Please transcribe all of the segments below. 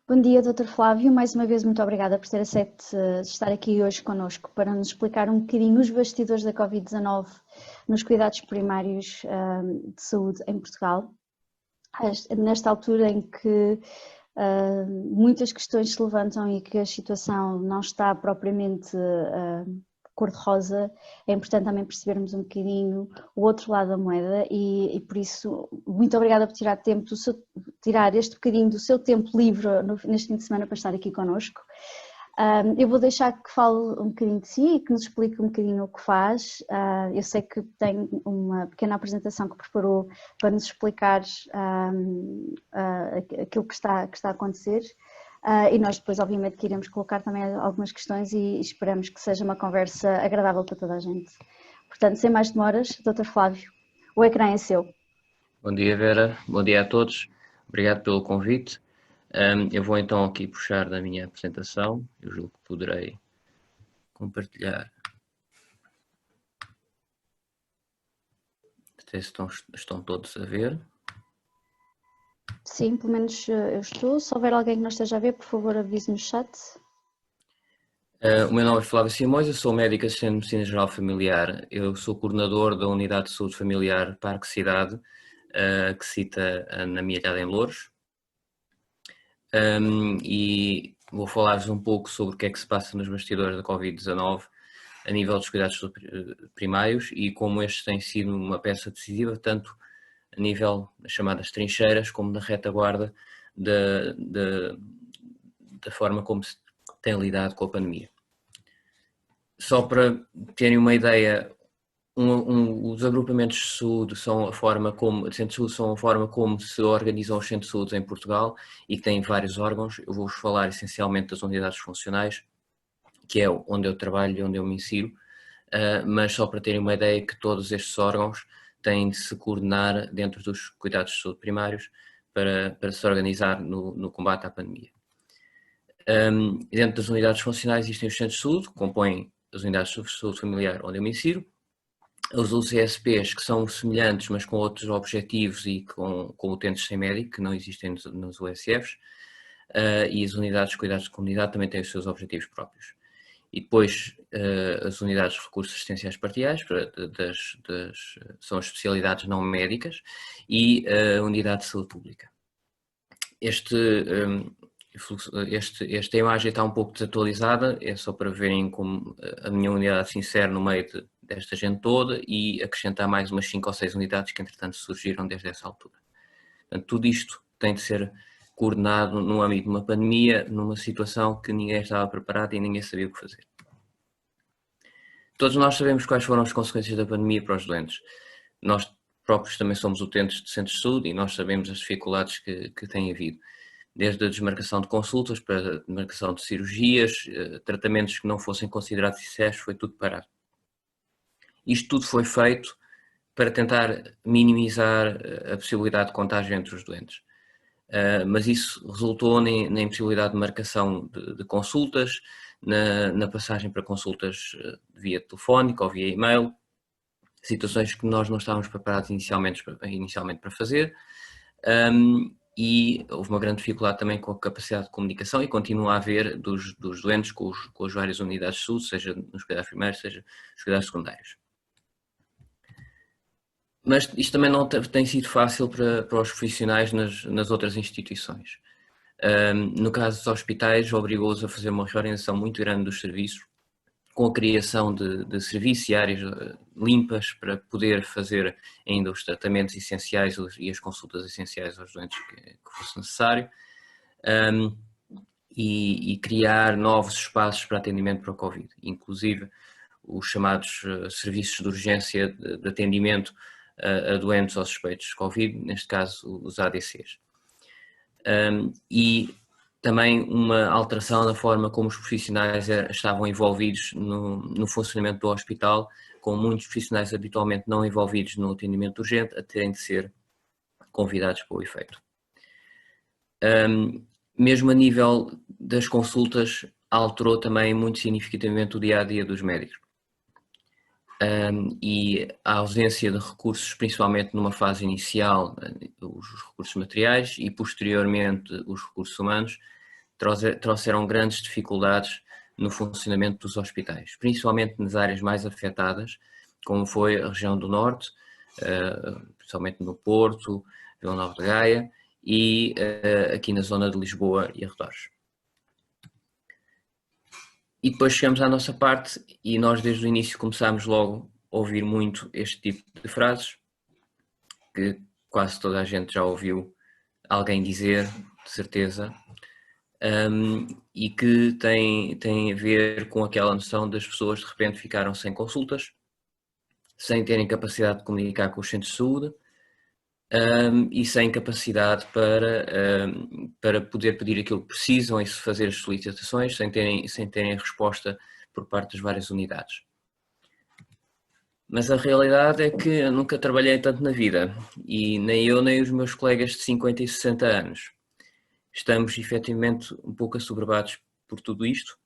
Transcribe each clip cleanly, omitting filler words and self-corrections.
Bom dia, Dr. Flávio. Mais uma vez, muito obrigada por ter aceito estar aqui hoje connosco para nos explicar um bocadinho os bastidores da Covid-19 nos cuidados primários de saúde em Portugal. Nesta altura em que muitas questões se levantam e que a situação não está propriamente cor-de-rosa, é importante também percebermos um bocadinho o outro lado da moeda e por isso, muito obrigada por tirar tempo tirar este bocadinho do seu tempo livre neste fim de semana para estar aqui connosco. Eu vou deixar que fale um bocadinho de si e que nos explique um bocadinho o que faz. Eu sei que tem uma pequena apresentação que preparou para nos explicar aquilo que está a acontecer. E nós depois obviamente que iremos colocar também algumas questões e esperamos que seja uma conversa agradável para toda a gente. Portanto, sem mais demoras, Dr. Flávio, o ecrã é seu. Bom dia, Vera. Bom dia a todos. Obrigado pelo convite. Eu vou então aqui puxar da minha apresentação. Eu julgo que poderei compartilhar. Até se estão todos a ver. Sim, pelo menos eu estou. Se houver alguém que não esteja a ver, por favor, avise no chat. O meu nome é Flávio Simões, eu sou médico assistente de Medicina Geral Familiar. Eu sou coordenador da Unidade de Saúde Familiar Parque Cidade, que cita na minha ilhada em Louros. E vou falar-vos um pouco sobre o que é que se passa nos bastidores da Covid-19 a nível dos cuidados primários e como este tem sido uma peça decisiva, tanto a nível das chamadas trincheiras, como na retaguarda da forma como se tem lidado com a pandemia. Só para terem uma ideia, os agrupamentos de saúde são a forma como, centros de saúde são a forma como se organizam os centros de saúde em Portugal e que têm vários órgãos. Eu vou-vos falar essencialmente das unidades funcionais, que é onde eu trabalho e onde eu me insiro, mas só para terem uma ideia que todos estes órgãos têm de se coordenar dentro dos cuidados de saúde primários para se organizar no combate à pandemia. Dentro das unidades funcionais existem os centros de saúde, que compõem as unidades de saúde familiar onde eu me insiro, os UCSPs, que são semelhantes, mas com outros objetivos e com utentes sem médico, que não existem nos USFs, e as unidades de cuidados de comunidade também têm os seus objetivos próprios. E depois as unidades de recursos assistenciais parciais, são as especialidades não médicas, e a unidade de saúde pública. Esta imagem está um pouco desatualizada, é só para verem como a minha unidade se insere no meio desta gente toda e acrescentar mais umas 5 ou 6 unidades que entretanto surgiram desde essa altura. Portanto, tudo isto tem de ser coordenado no âmbito de uma pandemia, numa situação que ninguém estava preparado e ninguém sabia o que fazer. Todos nós sabemos quais foram as consequências da pandemia para os doentes. Nós próprios também somos utentes de centros de saúde e nós sabemos as dificuldades que têm havido. Desde a desmarcação de consultas para a desmarcação de cirurgias, tratamentos que não fossem considerados essenciais, foi tudo parado. Isto tudo foi feito para tentar minimizar a possibilidade de contágio entre os doentes. Mas isso resultou na impossibilidade de marcação de consultas, na passagem para consultas via telefónica ou via e-mail, situações que nós não estávamos preparados inicialmente para fazer, e houve uma grande dificuldade também com a capacidade de comunicação e continua a haver dos doentes com as várias unidades de saúde, seja nos cuidados primários, seja nos cuidados secundários. Mas isto também não tem sido fácil para os profissionais nas outras instituições. No caso dos hospitais, obrigou-os a fazer uma reorganização muito grande dos serviços, com a criação de serviços e áreas limpas para poder fazer ainda os tratamentos essenciais e as consultas essenciais aos doentes que fosse necessário, e criar novos espaços para atendimento para o Covid, inclusive os chamados serviços de urgência de atendimento a doentes ou suspeitos de Covid, neste caso os ADCs. E também uma alteração na forma como os profissionais estavam envolvidos no funcionamento do hospital, com muitos profissionais habitualmente não envolvidos no atendimento urgente a terem de ser convidados para o efeito. Mesmo a nível das consultas, alterou também muito significativamente o dia-a-dia dos médicos. E a ausência de recursos, principalmente numa fase inicial, os recursos materiais e posteriormente os recursos humanos, trouxeram grandes dificuldades no funcionamento dos hospitais, principalmente nas áreas mais afetadas, como foi a região do Norte, principalmente no Porto, Vila Nova de Gaia e aqui na zona de Lisboa e arredores. E depois chegamos à nossa parte e nós desde o início começámos logo a ouvir muito este tipo de frases, que quase toda a gente já ouviu alguém dizer, de certeza, e que tem a ver com aquela noção das pessoas de repente ficaram sem consultas, sem terem capacidade de comunicar com os centros de saúde e sem capacidade para poder pedir aquilo que precisam e fazer as solicitações sem terem resposta por parte das várias unidades. Mas a realidade é que eu nunca trabalhei tanto na vida e nem eu nem os meus colegas de 50 e 60 anos estamos efetivamente um pouco assoberbados por tudo isto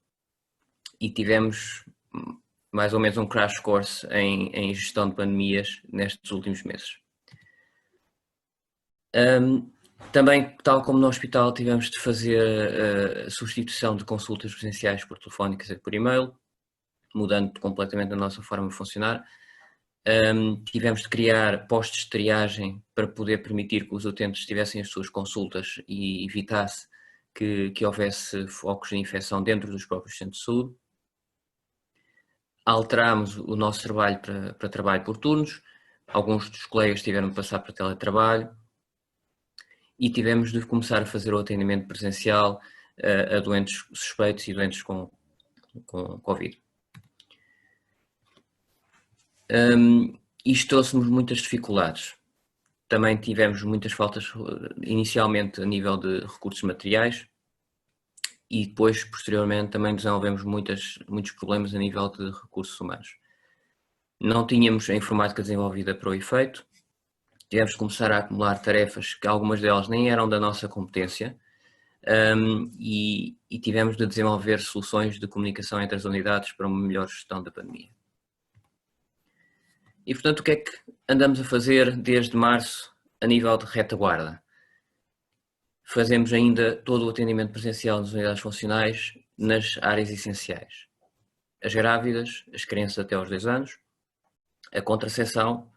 e tivemos mais ou menos um crash course em gestão de pandemias nestes últimos meses. Também, tal como no hospital, tivemos de fazer a substituição de consultas presenciais por telefónicas e por e-mail, mudando completamente a nossa forma de funcionar. Tivemos de criar postos de triagem para poder permitir que os utentes tivessem as suas consultas e evitasse que houvesse focos de infecção dentro dos próprios centros de saúde. Alterámos o nosso trabalho para trabalho por turnos, alguns dos colegas tiveram de passar para teletrabalho e tivemos de começar a fazer o atendimento presencial a doentes suspeitos e doentes com Covid. Isto trouxe-nos muitas dificuldades. Também tivemos muitas faltas inicialmente a nível de recursos materiais e depois, posteriormente, também desenvolvemos muitos problemas a nível de recursos humanos. Não tínhamos a informática desenvolvida para o efeito, tivemos de começar a acumular tarefas que algumas delas nem eram da nossa competência e tivemos de desenvolver soluções de comunicação entre as unidades para uma melhor gestão da pandemia. E, portanto, o que é que andamos a fazer desde março a nível de retaguarda? Fazemos ainda todo o atendimento presencial nas unidades funcionais nas áreas essenciais. As grávidas, as crianças até aos 2 anos, a contracepção,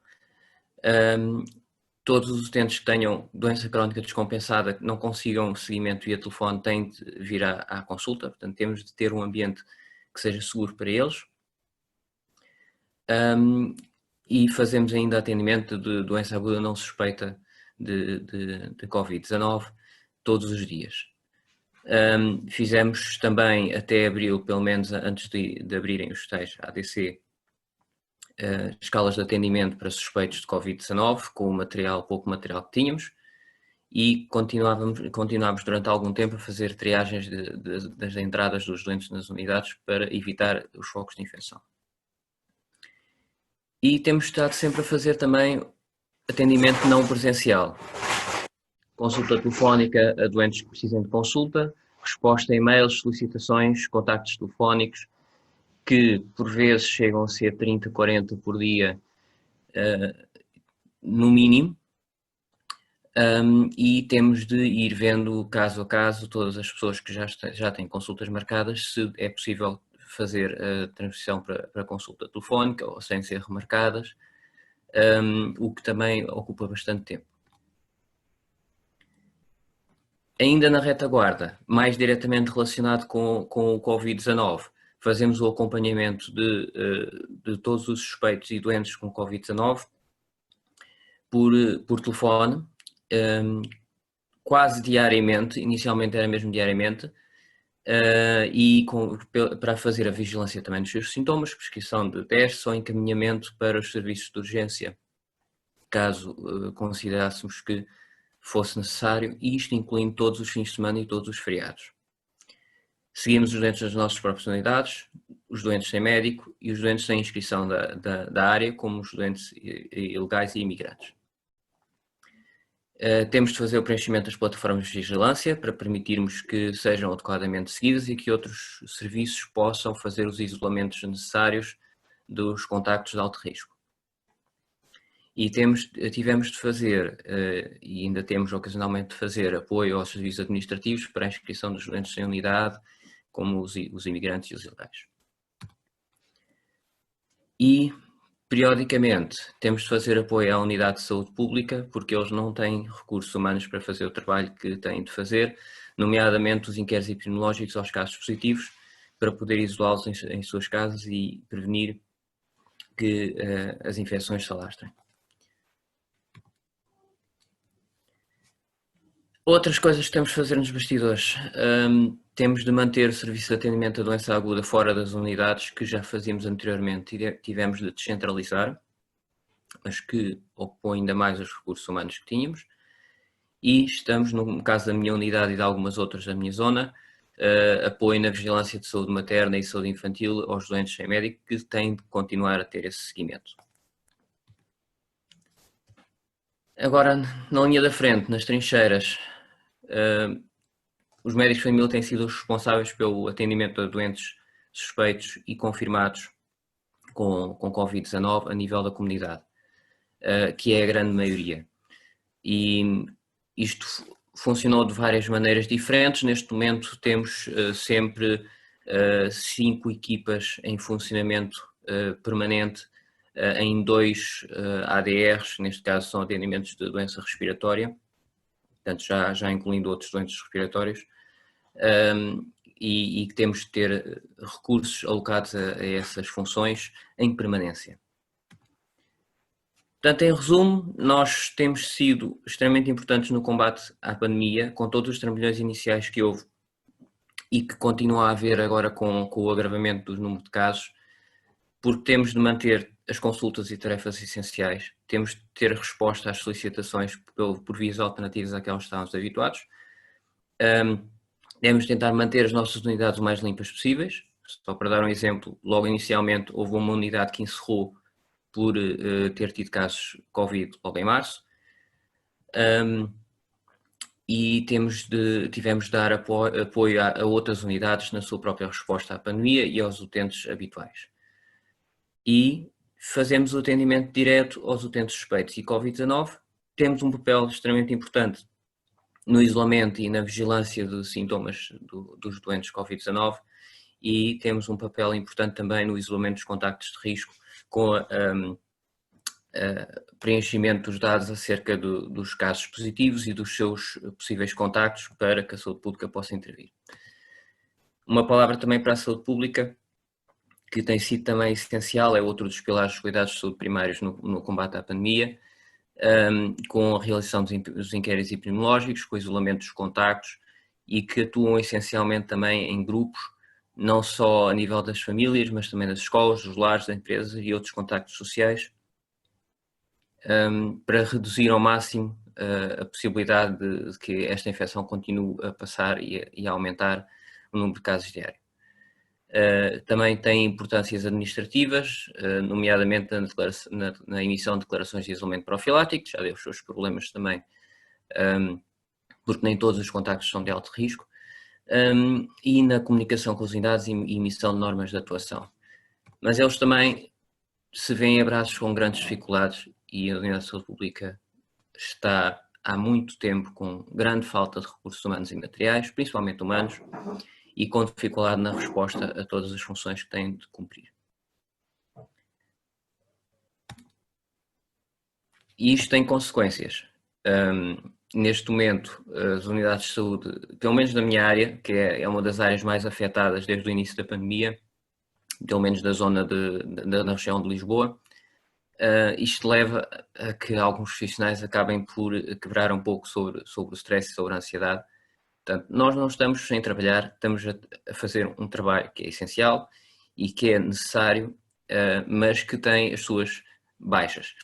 todos os utentes que tenham doença crónica descompensada, que não consigam seguimento via telefone, têm de vir à consulta, portanto temos de ter um ambiente que seja seguro para eles. E fazemos ainda atendimento de doença aguda não suspeita de Covid-19 todos os dias. Fizemos também até abril, pelo menos antes de abrirem os tais ADC, escalas de atendimento para suspeitos de Covid-19 com o pouco material que tínhamos e continuámos durante algum tempo a fazer triagens das entradas dos doentes nas unidades para evitar os focos de infecção. E temos estado sempre a fazer também atendimento não presencial. Consulta telefónica a doentes que precisem de consulta, resposta a e-mails, solicitações, contactos telefónicos, que por vezes chegam a ser 30, 40 por dia, no mínimo, e temos de ir vendo caso a caso todas as pessoas que já têm consultas marcadas, se é possível fazer a transição para consulta telefónica ou sem ser remarcadas, o que também ocupa bastante tempo. Ainda na retaguarda, mais diretamente relacionado com o Covid-19, fazemos o acompanhamento de todos os suspeitos e doentes com Covid-19 por telefone, quase diariamente, inicialmente era mesmo diariamente, e para fazer a vigilância também dos seus sintomas, prescrição de testes ou encaminhamento para os serviços de urgência, caso considerássemos que fosse necessário, e isto incluindo todos os fins de semana e todos os feriados. Seguimos os doentes das nossas próprias unidades, os doentes sem médico e os doentes sem inscrição da área, como os doentes ilegais e imigrantes. Temos de fazer o preenchimento das plataformas de vigilância para permitirmos que sejam adequadamente seguidas e que outros serviços possam fazer os isolamentos necessários dos contactos de alto risco. E tivemos de fazer, e ainda temos ocasionalmente de fazer, apoio aos serviços administrativos para a inscrição dos doentes em unidade, como os imigrantes e os ilegais. E, periodicamente, temos de fazer apoio à unidade de saúde pública, porque eles não têm recursos humanos para fazer o trabalho que têm de fazer, nomeadamente os inquéritos epidemiológicos aos casos positivos, para poder isolá-los em suas casas e prevenir que as infecções se alastrem. Outras coisas que temos de fazer nos bastidores. Temos de manter o serviço de atendimento à doença aguda fora das unidades que já fazíamos anteriormente e tivemos de descentralizar, mas que ocupou ainda mais os recursos humanos que tínhamos. E estamos, no caso da minha unidade e de algumas outras da minha zona, apoio na vigilância de saúde materna e saúde infantil aos doentes sem médico que têm de continuar a ter esse seguimento. Agora, na linha da frente, nas trincheiras, os médicos de família têm sido os responsáveis pelo atendimento a doentes suspeitos e confirmados com Covid-19 a nível da comunidade, que é a grande maioria. E isto funcionou de várias maneiras diferentes. Neste momento temos sempre 5 equipas em funcionamento permanente em 2 ADRs, neste caso são atendimentos de doença respiratória, portanto já incluindo outros doentes respiratórios, e que temos de ter recursos alocados a essas funções em permanência. Portanto, em resumo, nós temos sido extremamente importantes no combate à pandemia, com todos os trambolhões iniciais que houve e que continua a haver agora com o agravamento do número de casos, porque temos de manter as consultas e tarefas essenciais, temos de ter resposta às solicitações por vias alternativas àquelas que estávamos habituados, devemos tentar manter as nossas unidades o mais limpas possíveis. Só para dar um exemplo, logo inicialmente houve uma unidade que encerrou por ter tido casos Covid logo em março, e tivemos de dar apoio a outras unidades na sua própria resposta à pandemia e aos utentes habituais. E fazemos o atendimento direto aos utentes suspeitos e Covid-19, temos um papel extremamente importante no isolamento e na vigilância dos sintomas dos doentes Covid-19 e temos um papel importante também no isolamento dos contactos de risco com preenchimento dos dados acerca dos casos positivos e dos seus possíveis contactos para que a saúde pública possa intervir. Uma palavra também para a saúde pública, que tem sido também essencial, é outro dos pilares dos cuidados de saúde primários no combate à pandemia, com a realização dos inquéritos epidemiológicos, com o isolamento dos contactos e que atuam essencialmente também em grupos, não só a nível das famílias, mas também das escolas, dos lares, das empresas e outros contactos sociais, para reduzir ao máximo a possibilidade de que esta infecção continue a passar e a aumentar o número de casos diários. Também tem importâncias administrativas, nomeadamente na emissão de declarações de isolamento profilático, já deu os seus problemas também, porque nem todos os contactos são de alto risco, e na comunicação com os unidades e emissão de normas de atuação. Mas eles também se veem abraços com grandes dificuldades e a Unidade de Saúde Pública está há muito tempo com grande falta de recursos humanos e materiais, principalmente humanos, e com dificuldade na resposta a todas as funções que têm de cumprir. E isto tem consequências. Neste momento, as unidades de saúde, pelo menos na minha área, que é uma das áreas mais afetadas desde o início da pandemia, pelo menos da zona da região de Lisboa, isto leva a que alguns profissionais acabem por quebrar um pouco sobre o stress e sobre a ansiedade. Portanto, nós não estamos sem trabalhar, estamos a fazer um trabalho que é essencial e que é necessário, mas que tem as suas baixas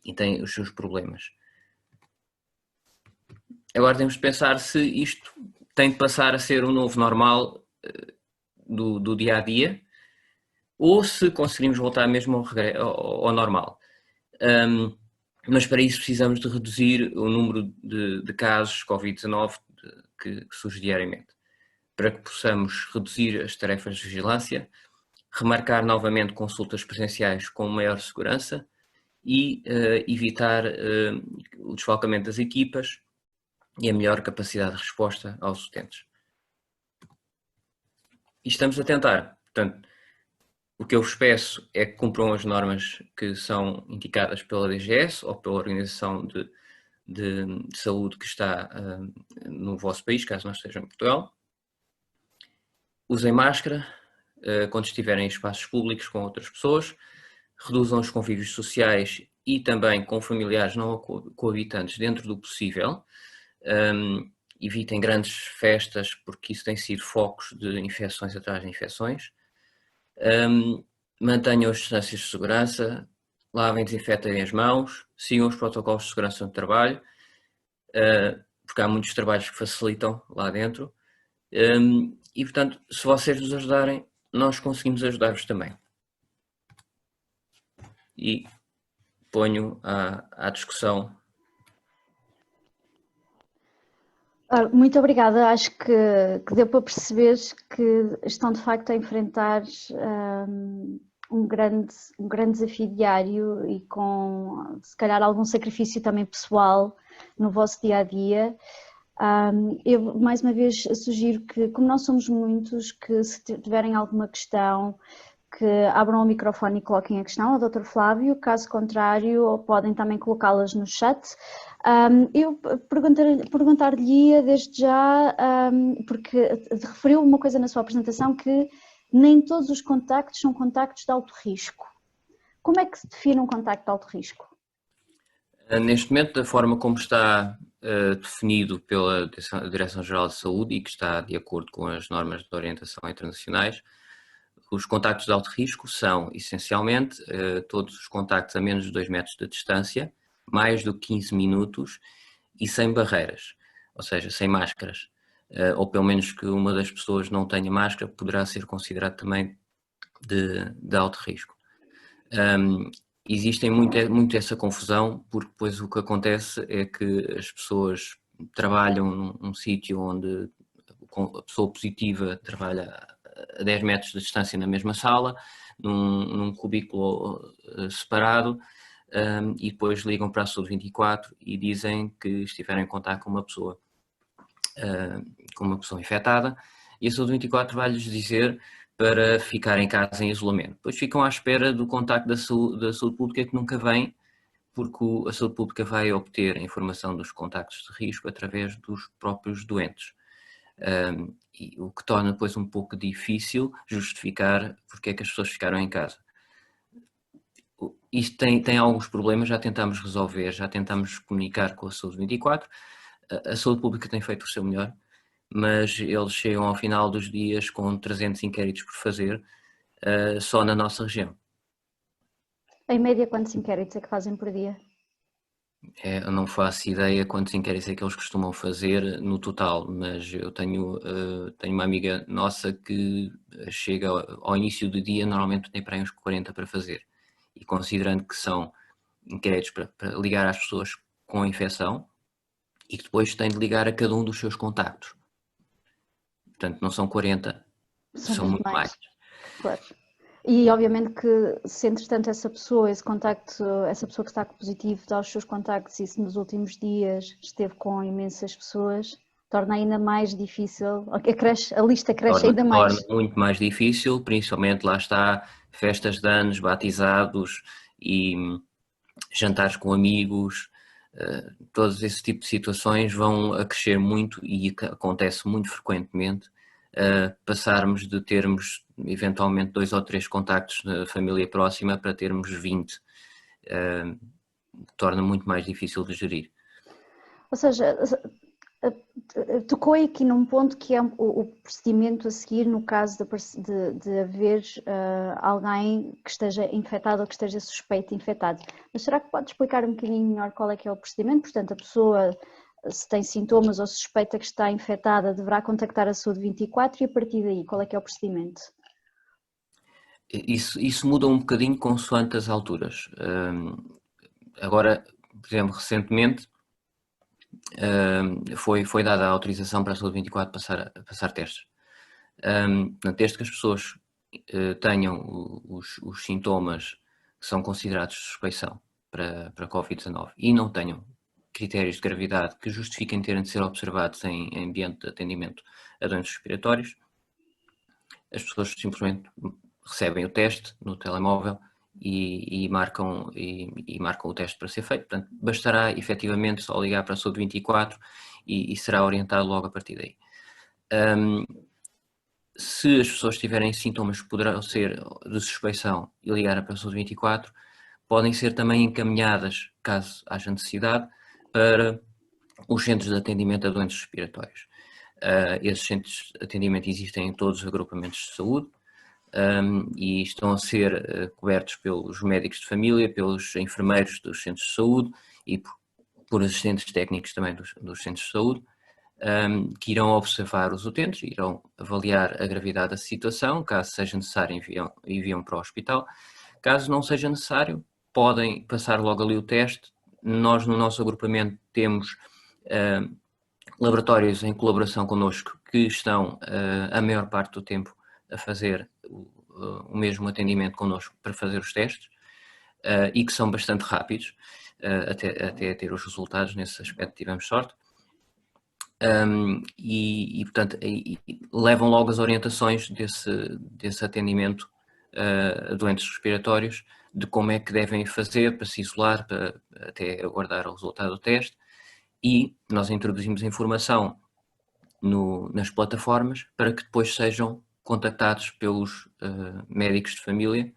e tem os seus problemas. Agora temos de pensar se isto tem de passar a ser o novo normal do dia a dia ou se conseguimos voltar mesmo ao normal. Mas para isso precisamos de reduzir o número de casos Covid-19 que surge diariamente, para que possamos reduzir as tarefas de vigilância, remarcar novamente consultas presenciais com maior segurança e evitar o desfalcamento das equipas e a melhor capacidade de resposta aos utentes. E estamos a tentar, portanto, o que eu vos peço é que cumpram as normas que são indicadas pela DGS ou pela Organização de Saúde que está no vosso país, caso não esteja em Portugal. Usem máscara quando estiverem em espaços públicos com outras pessoas, reduzam os convívios sociais e também com familiares não coabitantes dentro do possível. Evitem grandes festas, porque isso tem sido focos de infecções atrás de infecções. Mantenham as distâncias de segurança, lavem e desinfetem as mãos, sigam os protocolos de segurança no trabalho, porque há muitos trabalhos que facilitam lá dentro. E, portanto, se vocês nos ajudarem, nós conseguimos ajudar-vos também. E ponho à discussão. Muito obrigada, acho que deu para perceber que estão de facto a enfrentar um grande desafio diário e com se calhar algum sacrifício também pessoal no vosso dia-a-dia. Eu mais uma vez sugiro que, como nós somos muitos, que se tiverem alguma questão, que abram o microfone e coloquem a questão ao Dr. Flávio, caso contrário podem também colocá-las no chat. Eu perguntar-lhe desde já, porque referiu uma coisa na sua apresentação, que nem todos os contactos são contactos de alto risco. Como é que se define um contacto de alto risco? Neste momento, da forma como está definido pela Direção-Geral de Saúde e que está de acordo com as normas de orientação internacionais, os contactos de alto risco são, essencialmente, todos os contactos a menos de 2 metros de distância, mais do que 15 minutos e sem barreiras, ou seja, sem máscaras, ou pelo menos que uma das pessoas não tenha máscara, poderá ser considerado também de alto risco. Existe muito essa confusão, porque depois o que acontece é que as pessoas trabalham num sítio onde a pessoa positiva trabalha a 10 metros de distância na mesma sala, num cubículo separado, e depois ligam para a Saúde 24 e dizem que estiveram em contato com uma pessoa infectada, e a Saúde 24 vai-lhes dizer para ficar em casa em isolamento. Depois ficam à espera do contacto da saúde pública, que nunca vem, porque a saúde pública vai obter a informação dos contactos de risco através dos próprios doentes. O que torna depois um pouco difícil justificar porque é que as pessoas ficaram em casa. Isto tem alguns problemas, já tentámos resolver, já tentámos comunicar com a Saúde 24, a saúde pública tem feito o seu melhor, mas eles chegam ao final dos dias com 300 inquéritos por fazer, só na nossa região. Em média, quantos inquéritos é que fazem por dia? Eu não faço ideia quantos inquéritos é que eles costumam fazer no total, mas eu tenho uma amiga nossa que chega ao início do dia, normalmente tem para aí uns 40 para fazer. E considerando que são inquéritos para ligar às pessoas com infecção e que depois tem de ligar a cada um dos seus contactos. Portanto, não são 40, são muito mais. Claro. E obviamente que se entretanto essa pessoa, esse contacto, essa pessoa que está positivo dá os seus contactos e se nos últimos dias esteve com imensas pessoas, torna ainda mais difícil, a lista cresce ainda mais. Torna muito mais difícil, principalmente lá está, festas de anos, batizados e jantares com amigos, todos esse tipo de situações vão a crescer muito e acontece muito frequentemente, passarmos de termos eventualmente 2 ou 3 contactos na família próxima para termos 20, torna muito mais difícil de gerir. Ou seja, tocou aqui num ponto que é o procedimento a seguir no caso de haver alguém que esteja infectado ou que esteja suspeito de infectado. Mas será que pode explicar um bocadinho melhor qual é que é o procedimento? Portanto, a pessoa, se tem sintomas ou suspeita que está infectada, deverá contactar a Saúde 24 e a partir daí, qual é que é o procedimento? Isso muda um bocadinho consoante as alturas. Agora, por exemplo, recentemente foi dada a autorização para a Saúde 24 passar testes. Desde que as pessoas tenham os sintomas que são considerados de suspeição para Covid-19 e não tenham critérios de gravidade que justifiquem terem de ser observados em ambiente de atendimento a doentes respiratórios, as pessoas simplesmente recebem o teste no telemóvel e marcam o teste para ser feito. Portanto, bastará efetivamente só ligar para a Saúde 24 e será orientado logo a partir daí. Se as pessoas tiverem sintomas que poderão ser de suspeição e ligarem para a Saúde 24, podem ser também encaminhadas, caso haja necessidade, para os centros de atendimento a doentes respiratórios. Esses centros de atendimento existem em todos os agrupamentos de saúde e estão a ser cobertos pelos médicos de família, pelos enfermeiros dos centros de saúde e por assistentes técnicos também dos centros de saúde, que irão observar os utentes, irão avaliar a gravidade da situação, caso seja necessário enviam para o hospital. Caso não seja necessário, podem passar logo ali o teste. Nós no nosso agrupamento temos laboratórios em colaboração connosco que estão a maior parte do tempo a fazer o mesmo atendimento connosco para fazer os testes e que são bastante rápidos até ter os resultados. Nesse aspecto tivemos sorte. Portanto, levam logo as orientações desse atendimento a doentes respiratórios, de como é que devem fazer para se isolar, para até aguardar o resultado do teste, e nós introduzimos a informação nas plataformas para que depois sejam contactados pelos médicos de família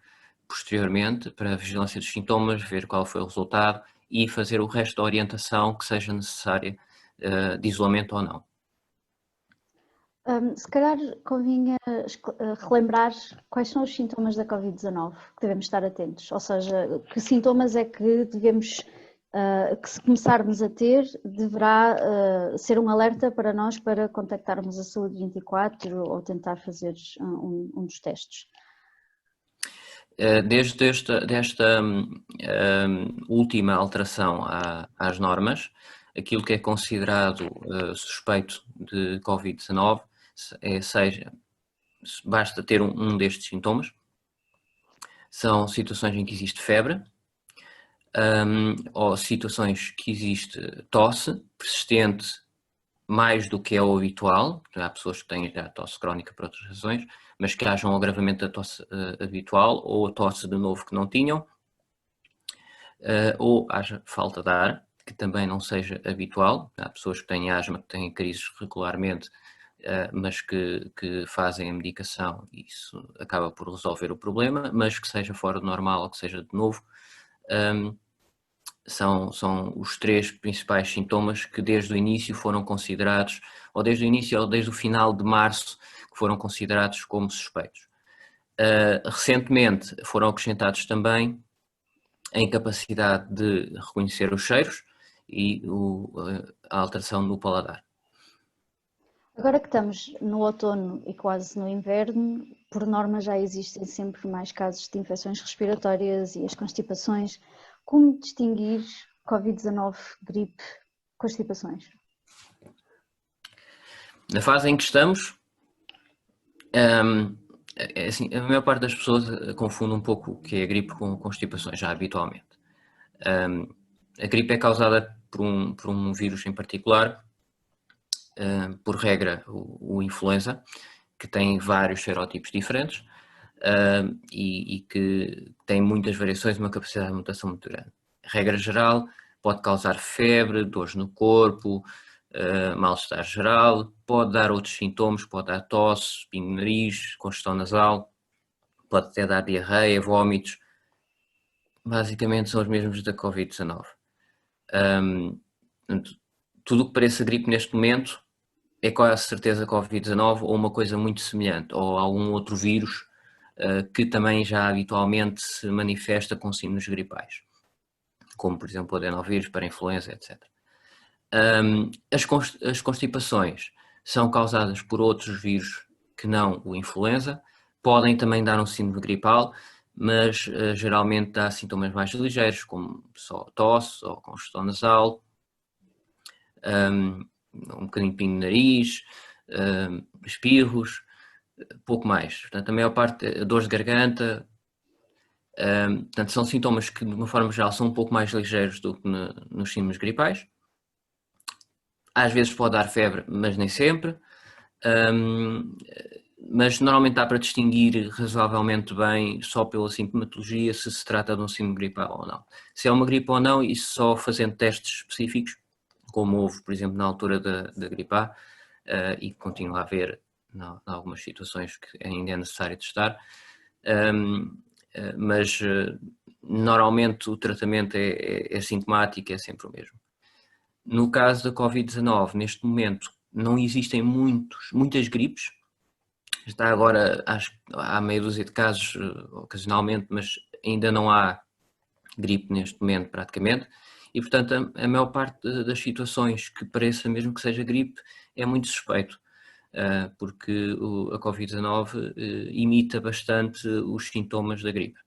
posteriormente para a vigilância dos sintomas, ver qual foi o resultado e fazer o resto da orientação que seja necessária de isolamento ou não. Se calhar convinha relembrar quais são os sintomas da Covid-19 que devemos estar atentos, ou seja, que sintomas é que devemos, que se começarmos a ter, deverá ser um alerta para nós para contactarmos a Saúde 24 ou tentar fazer um dos testes. Desde desta última alteração às normas, aquilo que é considerado suspeito de Covid-19 basta ter um destes sintomas. São situações em que existe febre, ou situações que existe tosse persistente mais do que é o habitual. Há pessoas que têm já tosse crónica por outras razões, mas que haja um agravamento da tosse habitual ou a tosse de novo que não tinham, ou haja falta de ar, que também não seja habitual. Há pessoas que têm asma, que têm crises regularmente, mas que fazem a medicação e isso acaba por resolver o problema, mas que seja fora do normal ou que seja de novo. São os três principais sintomas que desde o início foram considerados, ou desde o início ou desde o final de março, que foram considerados como suspeitos. Recentemente foram acrescentados também a incapacidade de reconhecer os cheiros e a alteração no paladar. Agora que estamos no outono e quase no inverno, por norma já existem sempre mais casos de infecções respiratórias e as constipações. Como distinguir Covid-19, gripe, constipações? Na fase em que estamos, assim, a maior parte das pessoas confunde um pouco o que é a gripe com constipações, já habitualmente. A gripe é causada por um vírus em particular, por regra o influenza, que tem vários serotipos diferentes e que tem muitas variações e uma capacidade de mutação muito grande. Regra geral, pode causar febre, dores no corpo, mal-estar geral, pode dar outros sintomas, pode dar tosse, espinho no nariz, congestão nasal, pode até dar diarreia, vômitos. Basicamente são os mesmos da Covid-19. Tudo o que pareça gripe neste momento é quase certeza Covid-19 ou uma coisa muito semelhante, ou algum outro vírus que também já habitualmente se manifesta com signos gripais, como por exemplo o adenovírus para influenza, etc. As constipações são causadas por outros vírus que não o influenza, podem também dar um síndrome gripal, mas geralmente dá sintomas mais ligeiros, como só tosse ou congestão nasal, um bocadinho de pingo no nariz, espirros, pouco mais. Portanto, a maior parte, dores de garganta, Portanto, são sintomas que, de uma forma geral, são um pouco mais ligeiros do que nos síndromes gripais. Às vezes pode dar febre, mas nem sempre. Mas normalmente dá para distinguir razoavelmente bem, só pela sintomatologia, se trata de um síndrome gripal ou não. Se é uma gripe ou não, e só fazendo testes específicos, como houve, por exemplo, na altura da gripe A, e continua a haver em algumas situações que ainda é necessário testar. Mas normalmente o tratamento é sintomático, é sempre o mesmo. No caso da Covid-19, neste momento não existem muitas gripes. Está agora, acho que há meia dúzia de casos ocasionalmente, mas ainda não há gripe neste momento praticamente. E portanto a maior parte das situações que pareça mesmo que seja gripe é muito suspeito. Porque a Covid-19 imita bastante os sintomas da gripe.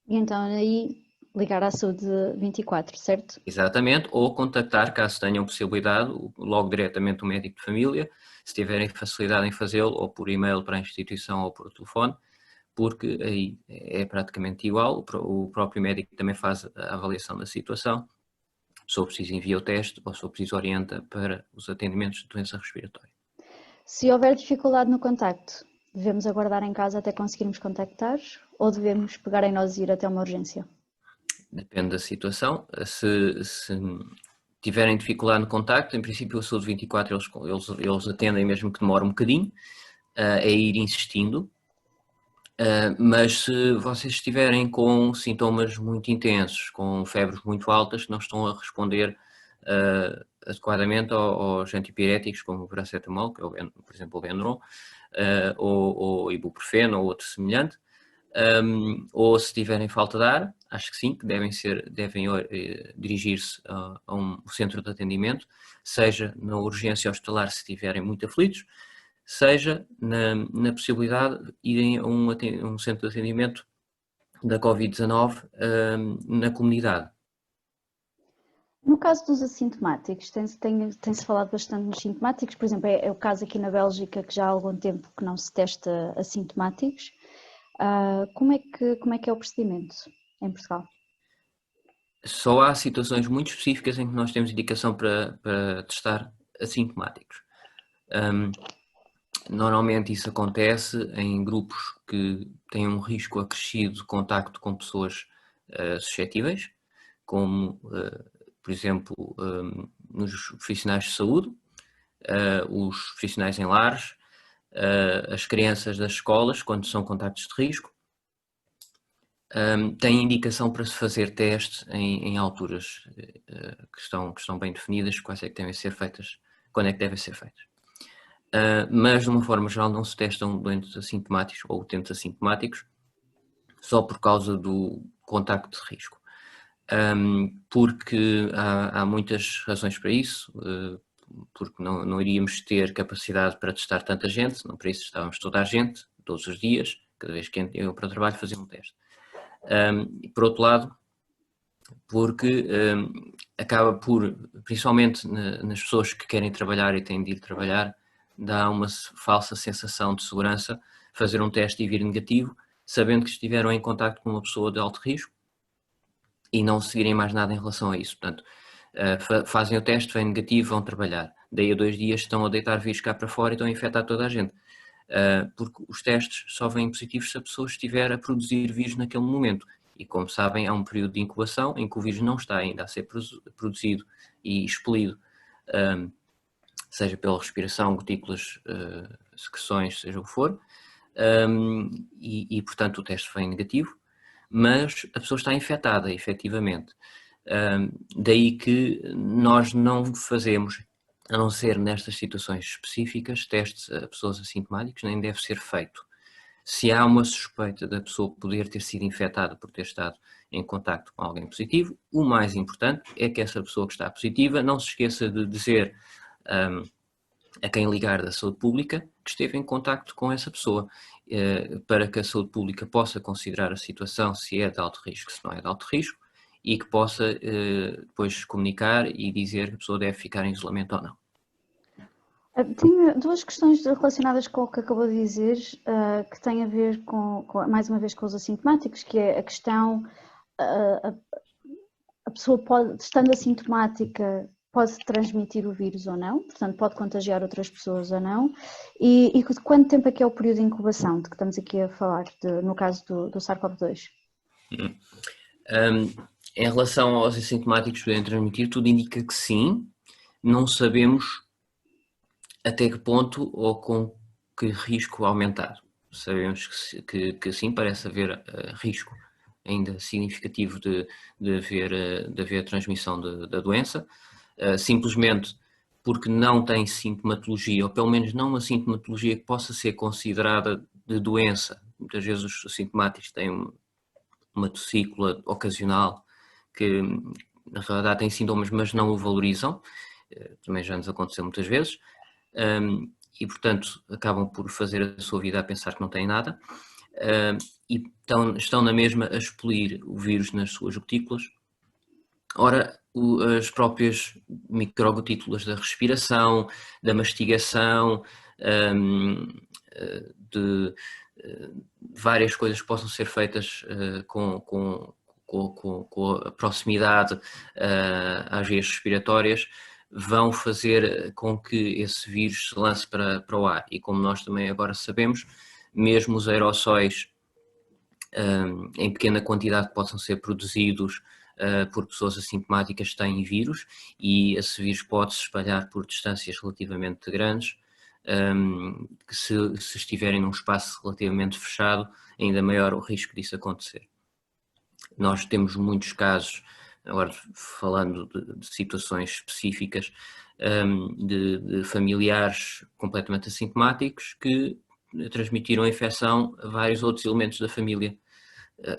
E então aí ligar à saúde 24, certo? Exatamente, ou contactar, caso tenham possibilidade, logo diretamente o médico de família, se tiverem facilidade em fazê-lo, ou por e-mail para a instituição ou por telefone, porque aí é praticamente igual, o próprio médico também faz a avaliação da situação, se for preciso envia o teste, ou se for preciso orienta para os atendimentos de doença respiratória. Se houver dificuldade no contacto, devemos aguardar em casa até conseguirmos contactar ou devemos pegar em nós e ir até uma urgência? Depende da situação. Se tiverem dificuldade no contacto, em princípio a Saúde 24 eles atendem mesmo que demore um bocadinho, a ir insistindo. Mas se vocês estiverem com sintomas muito intensos, com febres muito altas, que não estão a responder adequadamente aos antipiréticos, como o paracetamol, que é por exemplo o Benuron, ou ibuprofeno ou outro semelhante, ou se tiverem falta de ar, acho que sim, que devem dirigir-se a um centro de atendimento, seja na urgência hospitalar se estiverem muito aflitos, seja na possibilidade de irem a um centro de atendimento da Covid-19 na comunidade. No caso dos assintomáticos, tem-se falado bastante nos sintomáticos, por exemplo, é o caso aqui na Bélgica que já há algum tempo que não se testa assintomáticos. Como é que é o procedimento em Portugal? Só há situações muito específicas em que nós temos indicação para testar assintomáticos. Normalmente isso acontece em grupos que têm um risco acrescido de contacto com pessoas suscetíveis, como, por exemplo, nos profissionais de saúde, os profissionais em lares, as crianças das escolas, quando são contactos de risco. Tem indicação para se fazer teste em alturas que estão bem definidas, quais é que devem ser feitas, quando é que devem ser feitas. Mas de uma forma geral não se testam doentes assintomáticos ou utentes assintomáticos só por causa do contacto de risco. Porque há muitas razões para isso, porque não iríamos ter capacidade para testar tanta gente, não para isso estávamos toda a gente, todos os dias, cada vez que eu para o trabalho fazia um teste. Por outro lado, porque acaba por, principalmente nas pessoas que querem trabalhar e têm de ir trabalhar, dá uma falsa sensação de segurança fazer um teste e vir negativo, sabendo que estiveram em contacto com uma pessoa de alto risco e não seguirem mais nada em relação a isso. Portanto, fazem o teste, vem negativo, vão trabalhar. Daí a 2 dias estão a deitar vírus cá para fora e estão a infectar toda a gente. Porque os testes só vêm positivos se a pessoa estiver a produzir vírus naquele momento. E como sabem, há um período de incubação em que o vírus não está ainda a ser produzido e expelido, seja pela respiração, gotículas, secreções, seja o que for, e portanto o teste vem negativo, mas a pessoa está infectada, efetivamente. Daí que nós não fazemos, a não ser nestas situações específicas, testes a pessoas assintomáticas, nem deve ser feito. Se há uma suspeita da pessoa poder ter sido infectada por ter estado em contacto com alguém positivo, o mais importante é que essa pessoa que está positiva não se esqueça de dizer a quem ligar da saúde pública que esteve em contacto com essa pessoa, para que a saúde pública possa considerar a situação se é de alto risco, se não é de alto risco, e que possa depois comunicar e dizer que a pessoa deve ficar em isolamento ou não. Tenho duas questões relacionadas com o que acabou de dizer, que têm a ver mais uma vez com os assintomáticos, que é a questão, a, a pessoa pode, estando assintomática, pode transmitir o vírus ou não, portanto pode contagiar outras pessoas ou não, e de quanto tempo é que é o período de incubação de que estamos aqui a falar, no caso do SARS-CoV-2? Em relação aos assintomáticos poderem transmitir, tudo indica que sim, não sabemos até que ponto ou com que risco aumentar. Sabemos que sim, parece haver risco ainda significativo de haver transmissão da doença, simplesmente porque não tem sintomatologia, ou pelo menos não uma sintomatologia que possa ser considerada de doença. Muitas vezes os assintomáticos têm uma tossícula ocasional que na realidade têm sintomas, mas não o valorizam, também já nos aconteceu muitas vezes, e portanto acabam por fazer a sua vida a pensar que não têm nada, e estão na mesma a expelir o vírus nas suas gotículas. Ora, as próprias microgotículas da respiração, da mastigação, de várias coisas que possam ser feitas com a proximidade às vias respiratórias, vão fazer com que esse vírus se lance para o ar. E como nós também agora sabemos, mesmo os aerossóis em pequena quantidade que possam ser produzidos por pessoas assintomáticas têm vírus, e esse vírus pode se espalhar por distâncias relativamente grandes, que se estiverem num espaço relativamente fechado, ainda maior o risco disso acontecer. Nós temos muitos casos, agora falando de situações específicas, de familiares completamente assintomáticos que transmitiram a infecção a vários outros elementos da família,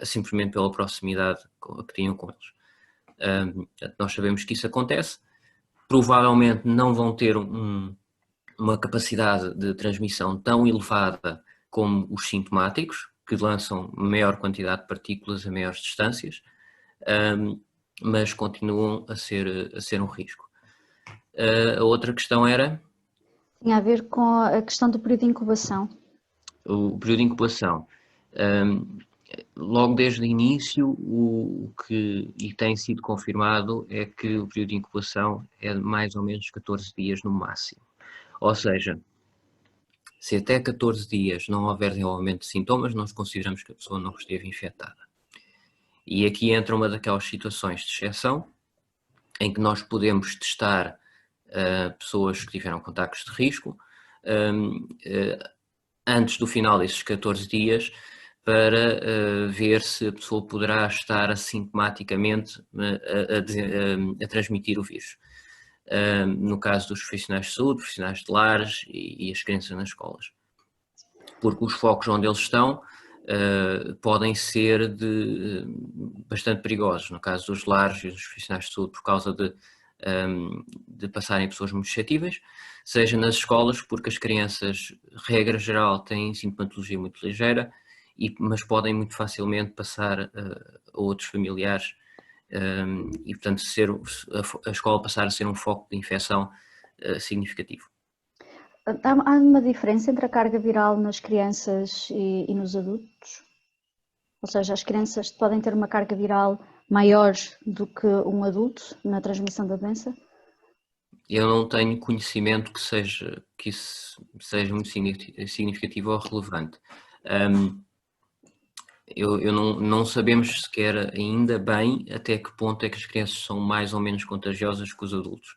simplesmente pela proximidade que tinham com eles. Nós sabemos que isso acontece, provavelmente não vão ter uma capacidade de transmissão tão elevada como os sintomáticos, que lançam maior quantidade de partículas a maiores distâncias, mas continuam a ser um risco. A outra questão era? Tinha a ver com a questão do período de incubação. O período de incubação. Logo desde o início, o que e tem sido confirmado é que o período de incubação é de mais ou menos 14 dias no máximo. Ou seja, se até 14 dias não houver desenvolvimento de sintomas, nós consideramos que a pessoa não esteve infectada. E aqui entra uma daquelas situações de exceção, em que nós podemos testar pessoas que tiveram contactos de risco antes do final desses 14 dias, para ver se a pessoa poderá estar assintomaticamente a transmitir o vírus. No caso dos profissionais de saúde, profissionais de lares e as crianças nas escolas. Porque os focos onde eles estão podem ser bastante perigosos. No caso dos lares e dos profissionais de saúde, por causa de passarem pessoas muito suscetíveis, seja nas escolas, porque as crianças, regra geral, têm sintomatologia muito ligeira, mas podem muito facilmente passar a outros familiares, e portanto a escola passar a ser um foco de infecção significativo. Há uma diferença entre a carga viral nas crianças e nos adultos? Ou seja, as crianças podem ter uma carga viral maior do que um adulto na transmissão da doença? Eu não tenho conhecimento que isso seja muito significativo ou relevante. Eu não sabemos sequer ainda bem até que ponto é que as crianças são mais ou menos contagiosas que os adultos.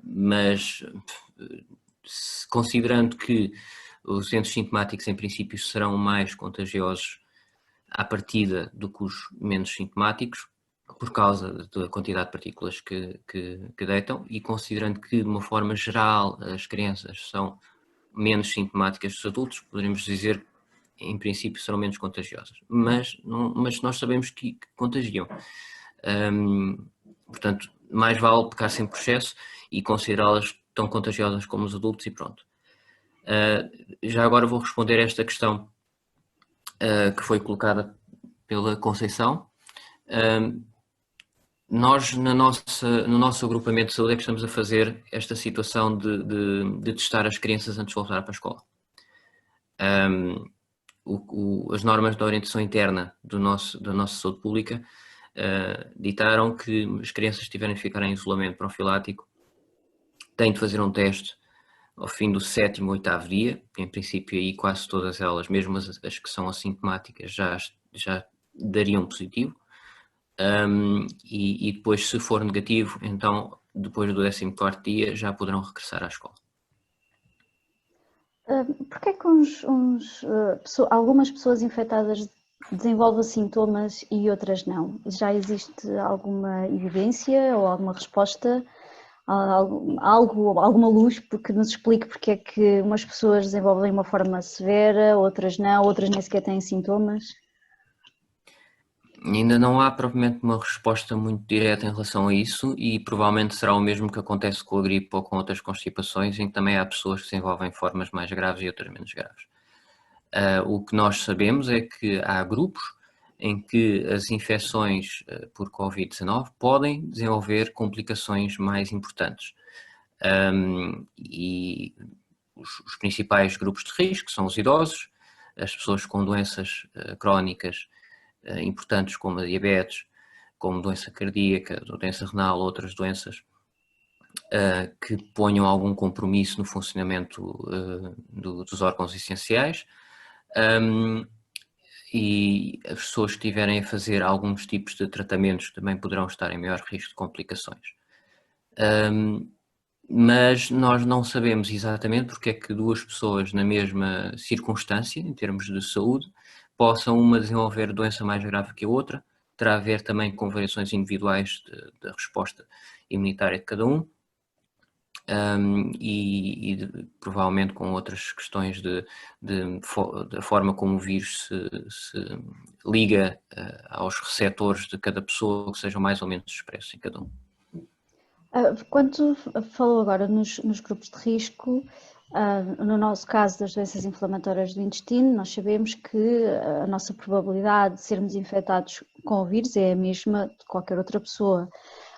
Mas considerando que os centros sintomáticos em princípio serão mais contagiosos à partida do que os menos sintomáticos, por causa da quantidade de partículas que deitam, e considerando que de uma forma geral as crianças são menos sintomáticas dos adultos, poderíamos dizer que em princípio serão menos contagiosas, mas nós sabemos que contagiam. Portanto, mais vale pecar sem processo e considerá-las tão contagiosas como os adultos e pronto. Já agora vou responder esta questão que foi colocada pela Conceição. Nós, no nosso agrupamento de saúde, é que estamos a fazer esta situação de testar as crianças antes de voltar para a escola. As normas da orientação interna da nossa saúde pública ditaram que as crianças que tiverem de ficar em isolamento profilático têm de fazer um teste ao fim do 7º ou 8º dia. Em princípio, aí quase todas elas, mesmo as que são assintomáticas, já dariam positivo. E depois, se for negativo, então depois do 14º dia já poderão regressar à escola. Porquê é que algumas pessoas infectadas desenvolvem sintomas e outras não? Já existe alguma evidência ou alguma resposta, alguma luz porque nos explique porque é que umas pessoas desenvolvem de uma forma severa, outras não, outras nem sequer têm sintomas? Ainda não há propriamente uma resposta muito direta em relação a isso e provavelmente será o mesmo que acontece com a gripe ou com outras constipações, em que também há pessoas que desenvolvem formas mais graves e outras menos graves. O que nós sabemos é que há grupos em que as infecções por Covid-19 podem desenvolver complicações mais importantes. E os principais grupos de risco são os idosos, as pessoas com doenças crónicas importantes como a diabetes, como doença cardíaca, doença renal, outras doenças que ponham algum compromisso no funcionamento dos órgãos essenciais, e as pessoas que estiverem a fazer alguns tipos de tratamentos também poderão estar em maior risco de complicações. Mas nós não sabemos exatamente porque é que duas pessoas na mesma circunstância, em termos de saúde, possam uma desenvolver doença mais grave que a outra. Terá a ver também com variações individuais da resposta imunitária de cada um, provavelmente com outras questões da forma como o vírus se liga aos receptores de cada pessoa, que sejam mais ou menos expressos em cada um. Quando falou agora nos grupos de risco, no nosso caso das doenças inflamatórias do intestino, nós sabemos que a nossa probabilidade de sermos infectados com o vírus é a mesma de qualquer outra pessoa.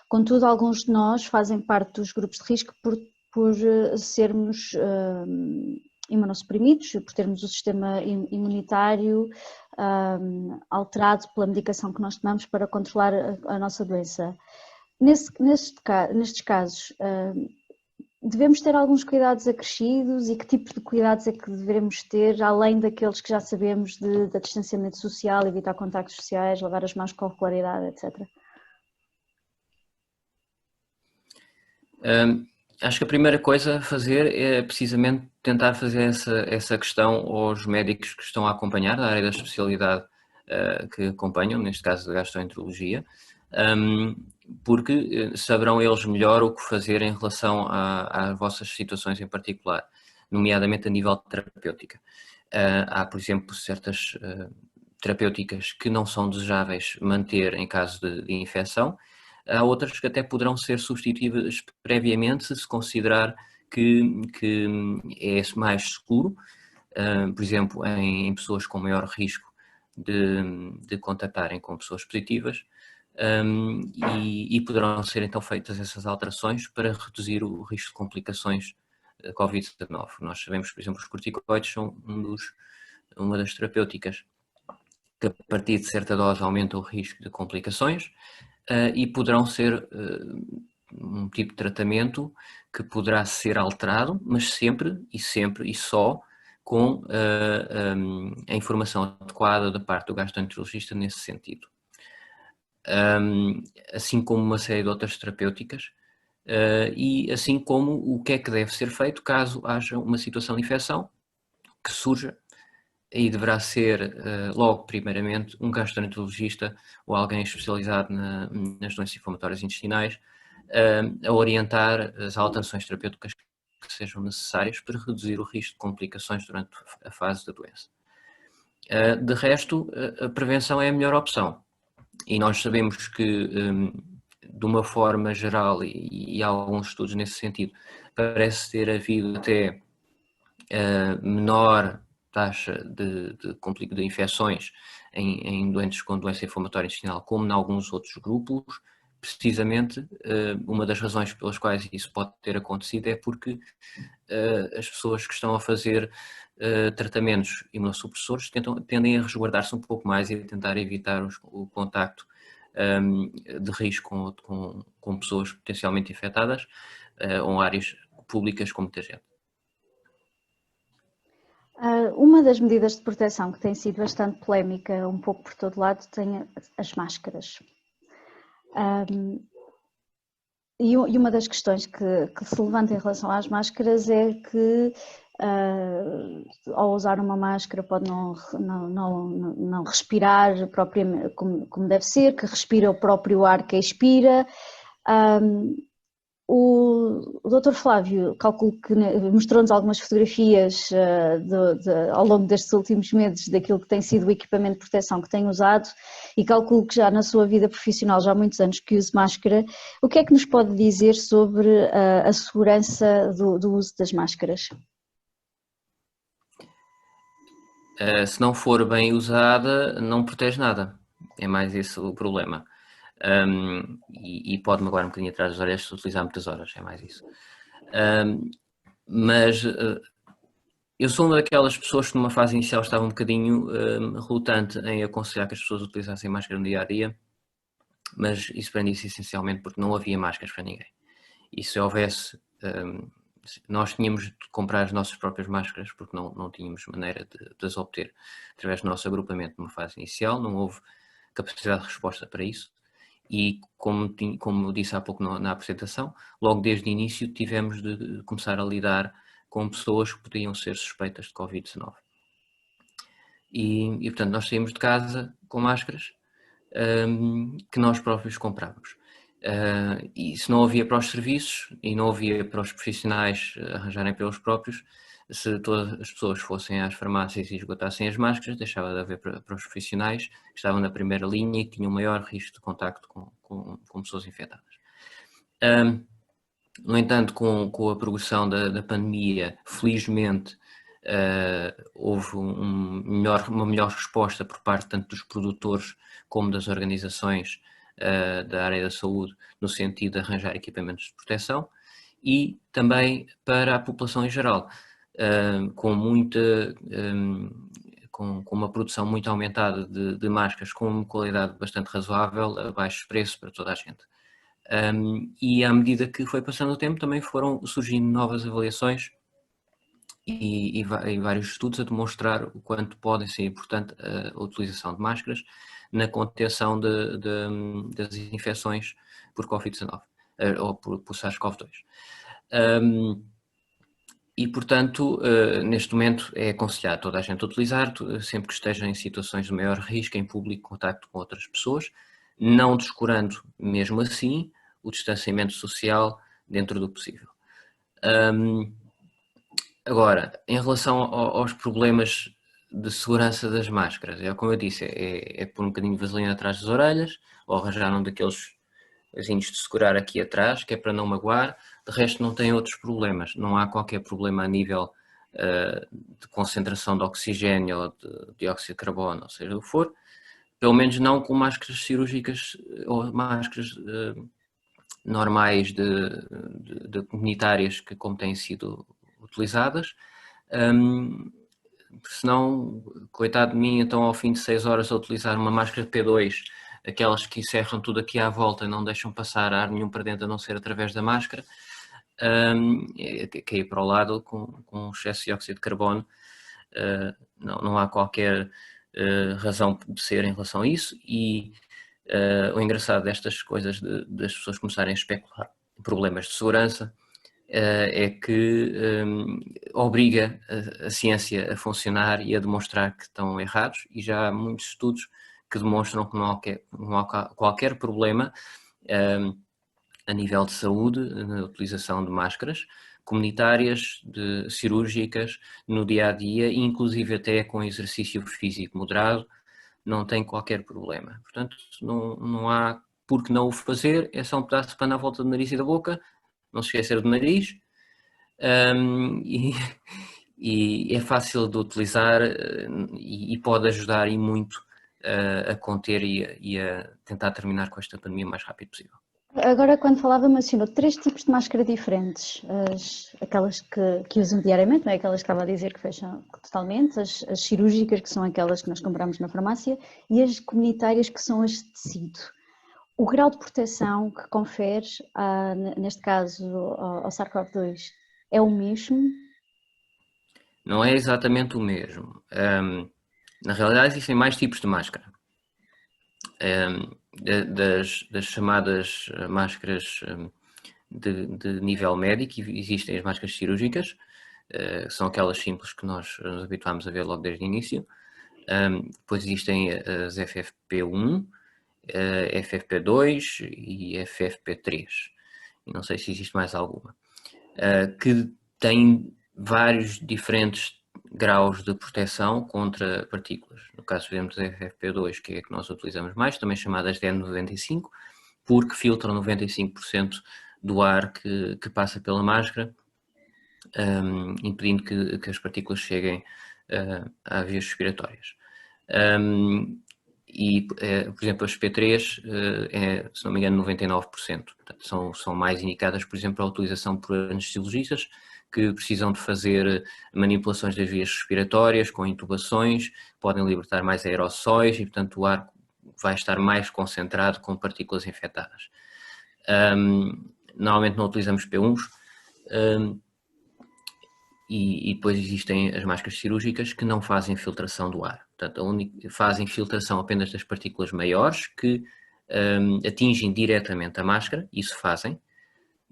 Contudo, alguns de nós fazem parte dos grupos de risco por sermos imunossuprimidos, por termos o sistema imunitário alterado pela medicação que nós tomamos para controlar a nossa doença. Nestes casos, devemos ter alguns cuidados acrescidos e que tipo de cuidados é que devemos ter, além daqueles que já sabemos de distanciamento social, evitar contactos sociais, lavar as mãos com regularidade, etc. Acho que a primeira coisa a fazer é precisamente tentar fazer essa questão aos médicos que estão a acompanhar, da área da especialidade que acompanham, neste caso da gastroenterologia, porque saberão eles melhor o que fazer em relação às vossas situações em particular, nomeadamente a nível de terapêutica. Há, por exemplo, certas terapêuticas que não são desejáveis manter em caso de infecção. Há outras que até poderão ser substituídas previamente se considerar que é mais seguro, por exemplo, em pessoas com maior risco de contactarem com pessoas positivas, e poderão ser então feitas essas alterações para reduzir o risco de complicações da Covid-19. Nós sabemos, por exemplo, os corticoides são uma das terapêuticas que a partir de certa dose aumenta o risco de complicações, e poderão ser um tipo de tratamento que poderá ser alterado, mas sempre e só com a informação adequada da parte do gastroenterologista nesse sentido. Assim como uma série de outras terapêuticas, e assim como o que é que deve ser feito caso haja uma situação de infecção que surja. Aí deverá ser logo, primeiramente, um gastroenterologista ou alguém especializado nas doenças inflamatórias intestinais a orientar as alterações terapêuticas que sejam necessárias para reduzir o risco de complicações durante a fase da doença. De resto, a prevenção é a melhor opção e nós sabemos que, de uma forma geral, e há alguns estudos nesse sentido, parece ter havido até menor taxa de infecções em doentes com doença inflamatória intestinal, como em alguns outros grupos, precisamente, uma das razões pelas quais isso pode ter acontecido é porque as pessoas que estão a fazer tratamentos imunossupressores tendem a resguardar-se um pouco mais e a tentar evitar o contacto de risco com pessoas potencialmente infectadas ou áreas públicas com muita gente. Uma das medidas de proteção que tem sido bastante polémica, um pouco por todo lado, tem as máscaras. E uma das questões que se levanta em relação às máscaras é que ao usar uma máscara pode não respirar propriamente como deve ser, que respira o próprio ar que expira. O Dr. Flávio, calculo que mostrou-nos algumas fotografias ao longo destes últimos meses daquilo que tem sido o equipamento de proteção que tem usado e calculo que já na sua vida profissional já há muitos anos que use máscara. O que é que nos pode dizer sobre a segurança do uso das máscaras? Se não for bem usada, não protege nada. É mais esse o problema. E pode magoar um bocadinho atrás das orelhas se utilizar muitas horas, é mais isso. Mas eu sou uma daquelas pessoas que numa fase inicial estava um bocadinho relutante em aconselhar que as pessoas utilizassem máscara no dia-a-dia, mas isso prende-se essencialmente porque não havia máscaras para ninguém. E se houvesse, nós tínhamos de comprar as nossas próprias máscaras porque não tínhamos maneira de as obter através do nosso agrupamento numa fase inicial, não houve capacidade de resposta para isso. E como disse há pouco na apresentação, logo desde o início tivemos de começar a lidar com pessoas que podiam ser suspeitas de Covid-19. E portanto nós saímos de casa com máscaras que nós próprios comprávamos. E se não havia para os serviços e não havia para os profissionais arranjarem pelos próprios, se todas as pessoas fossem às farmácias e esgotassem as máscaras, deixava de haver para os profissionais que estavam na primeira linha e que tinham maior risco de contacto com pessoas infectadas. No entanto, com a progressão da pandemia, felizmente, houve uma melhor resposta por parte tanto dos produtores como das organizações da área da saúde, no sentido de arranjar equipamentos de proteção e também para a população em geral, com uma produção muito aumentada de máscaras com uma qualidade bastante razoável, a baixo preço para toda a gente. E à medida que foi passando o tempo também foram surgindo novas avaliações e vários estudos a demonstrar o quanto pode ser importante a utilização de máscaras na contenção das infecções por Covid-19 ou por SARS-CoV-2. E, portanto, neste momento é aconselhado toda a gente a utilizar, sempre que esteja em situações de maior risco, em público, contacto com outras pessoas, não descurando, mesmo assim, o distanciamento social dentro do possível. Agora, em relação aos problemas de segurança das máscaras, como eu disse, é pôr um bocadinho de vaselina atrás das orelhas, ou arranjar um daqueles coisinhos de segurar aqui atrás, que é para não magoar. De resto não tem outros problemas, não há qualquer problema a nível de concentração de oxigênio ou de dióxido de carbono, ou seja o que for, pelo menos não com máscaras cirúrgicas ou máscaras normais de comunitárias que como têm sido utilizadas. Senão, coitado de mim, então ao fim de 6 horas a utilizar uma máscara P2, aquelas que encerram tudo aqui à volta e não deixam passar ar nenhum para dentro a não ser através da máscara, cair para o lado com excesso de dióxido de carbono. Não há qualquer razão de ser em relação a isso e o engraçado destas coisas das pessoas começarem a especular problemas de segurança é que obriga a ciência a funcionar e a demonstrar que estão errados, e já há muitos estudos que demonstram que não há qualquer problema a nível de saúde na utilização de máscaras comunitárias, cirúrgicas, no dia-a-dia, inclusive até com exercício físico moderado, não tem qualquer problema. Portanto, não há por que não o fazer, é só um pedaço de pano à volta do nariz e da boca, não se esquecer do nariz, e é fácil de utilizar e pode ajudar e muito a conter e a tentar terminar com esta pandemia o mais rápido possível. Agora, quando falava, mencionou 3 tipos de máscara diferentes. Aquelas que usam diariamente, não é? Aquelas que estava a dizer que fecham totalmente, as cirúrgicas, que são aquelas que nós compramos na farmácia, e as comunitárias, que são as de tecido. O grau de proteção que confere, neste caso, ao SARS-CoV-2 é o mesmo? Não é exatamente o mesmo. Na realidade, existem mais tipos de máscara. Das chamadas máscaras de nível médico, existem as máscaras cirúrgicas, são aquelas simples que nós nos habituámos a ver logo desde o início. Depois existem as FFP1, FFP2 e FFP3. E não sei se existe mais alguma. Que têm vários diferentes graus de proteção contra partículas. No caso, vemos a FFP2, que é a que nós utilizamos mais, também chamadas de N95, porque filtram 95% do ar que passa pela máscara, impedindo que as partículas cheguem às vias respiratórias. Por exemplo, as P3 se não me engano, 99%. Portanto, são mais indicadas, por exemplo, a utilização por anestesiologistas que precisam de fazer manipulações das vias respiratórias com intubações, podem libertar mais aerossóis e, portanto, o ar vai estar mais concentrado com partículas infectadas. Normalmente não utilizamos P1s. E depois existem as máscaras cirúrgicas que não fazem filtração do ar. Portanto, fazem filtração apenas das partículas maiores que atingem diretamente a máscara, isso fazem,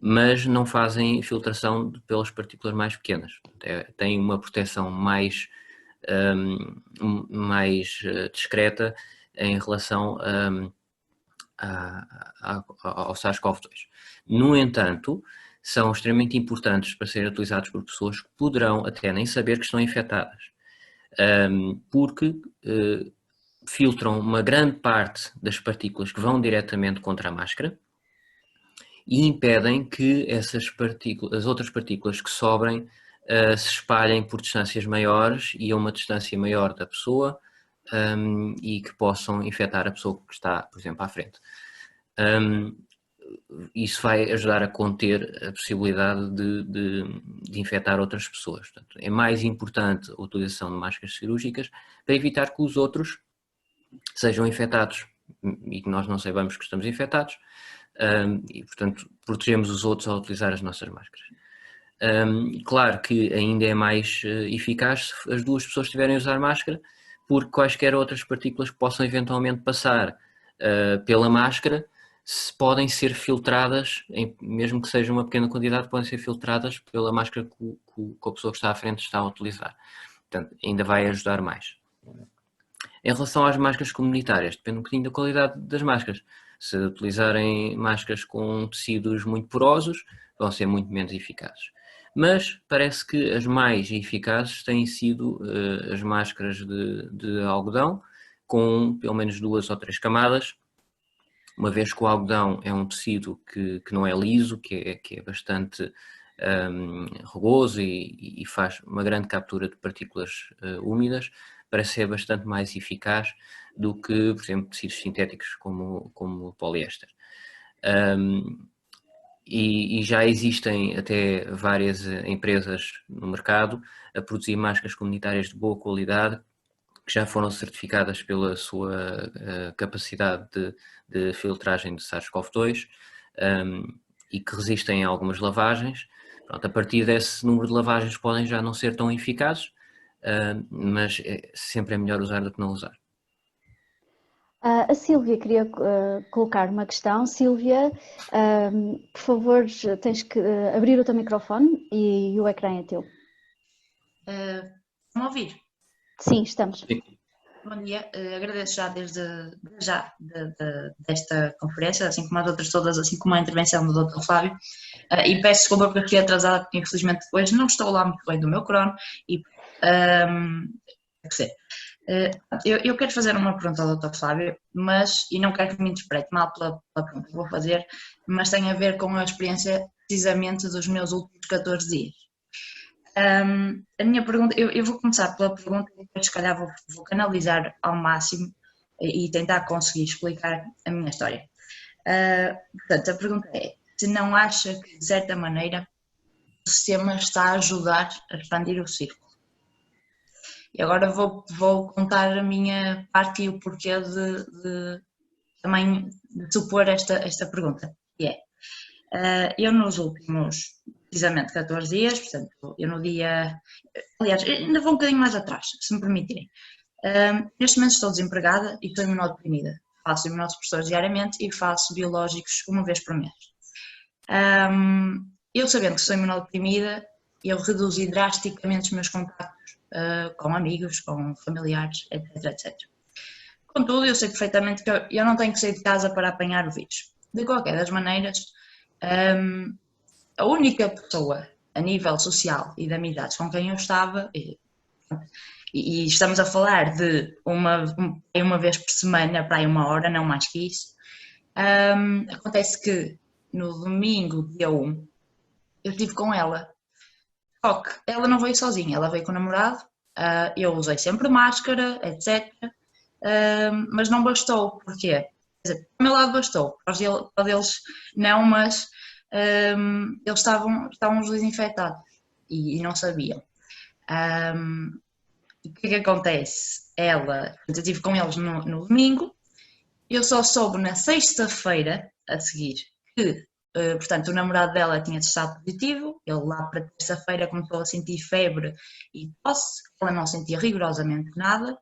mas não fazem filtração pelas partículas mais pequenas. Têm uma proteção mais discreta em relação ao SARS-CoV-2. No entanto, são extremamente importantes para serem utilizados por pessoas que poderão até nem saber que estão infectadas, porque filtram uma grande parte das partículas que vão diretamente contra a máscara e impedem que as outras partículas que sobrem se espalhem por distâncias maiores e a uma distância maior da pessoa e que possam infectar a pessoa que está, por exemplo, à frente. Isso vai ajudar a conter a possibilidade de infectar outras pessoas. Portanto, é mais importante a utilização de máscaras cirúrgicas para evitar que os outros sejam infectados e que nós não saibamos que estamos infectados e, portanto, protegemos os outros ao utilizar as nossas máscaras. Claro que ainda é mais eficaz se as duas pessoas estiverem a usar máscara, porque quaisquer outras partículas que possam eventualmente passar pela máscara podem ser filtradas, mesmo que seja uma pequena quantidade, podem ser filtradas pela máscara que a pessoa que está à frente está a utilizar. Portanto, ainda vai ajudar mais. Em relação às máscaras comunitárias, depende um bocadinho da qualidade das máscaras. Se utilizarem máscaras com tecidos muito porosos, vão ser muito menos eficazes. Mas parece que as mais eficazes têm sido as máscaras de algodão, com pelo menos 2 ou 3 camadas, uma vez que o algodão é um tecido que não é liso, que é bastante rugoso e faz uma grande captura de partículas úmidas, parece ser bastante mais eficaz do que, por exemplo, tecidos sintéticos como o poliéster. E já existem até várias empresas no mercado a produzir máscaras comunitárias de boa qualidade, que já foram certificadas pela sua capacidade de filtragem de SARS-CoV-2 e que resistem a algumas lavagens. Pronto, a partir desse número de lavagens podem já não ser tão eficazes, mas sempre é melhor usar do que não usar. A Sílvia queria colocar uma questão. Sílvia, por favor, tens que abrir o teu microfone e o ecrã é teu. Estão a ouvir? Sim, estamos. Sim. Bom dia, agradeço já desta conferência, assim como as outras todas, assim como a intervenção do Dr. Flávio, e peço desculpa porque fiquei atrasada, porque infelizmente depois não estou lá muito bem do meu crono, e eu quero fazer uma pergunta ao Dr. Flávio, e não quero que me interprete mal pela pergunta que vou fazer, mas tem a ver com a experiência precisamente dos meus últimos 14 dias. A minha pergunta, eu vou começar pela pergunta e depois se calhar vou canalizar ao máximo e tentar conseguir explicar a minha história. Portanto, a pergunta é, se não acha que, de certa maneira, o sistema está a ajudar a expandir o círculo. E agora vou contar a minha parte e o porquê também de supor esta pergunta, que é, eu nos últimos, precisamente 14 dias, portanto, eu no dia, aliás, ainda vou um bocadinho mais atrás, se me permitirem. Neste momento estou desempregada e estou imunodeprimida. Faço imunossupressores diariamente e faço biológicos uma vez por mês. Eu sabendo que sou imunodeprimida, eu reduzi drasticamente os meus contactos com amigos, com familiares, etc, etc. Contudo, eu sei perfeitamente que eu não tenho que sair de casa para apanhar o vírus. De qualquer das maneiras, a única pessoa a nível social e de amizades com quem eu estava, e estamos a falar de uma vez por semana, para aí 1 hora, não mais que isso, acontece que no domingo, dia 1, eu estive com ela. Só que ela não veio sozinha, ela veio com o namorado, eu usei sempre máscara, etc. Mas não bastou, porquê? Quer dizer, para o meu lado bastou, para deles não, mas eles estavam os dois infectados e não sabiam. O que é que acontece? Eu estive com eles no domingo, eu só soube na sexta-feira a seguir que, portanto, o namorado dela tinha testado positivo, ele lá para terça-feira começou a sentir febre e tosse, ela não sentia rigorosamente nada.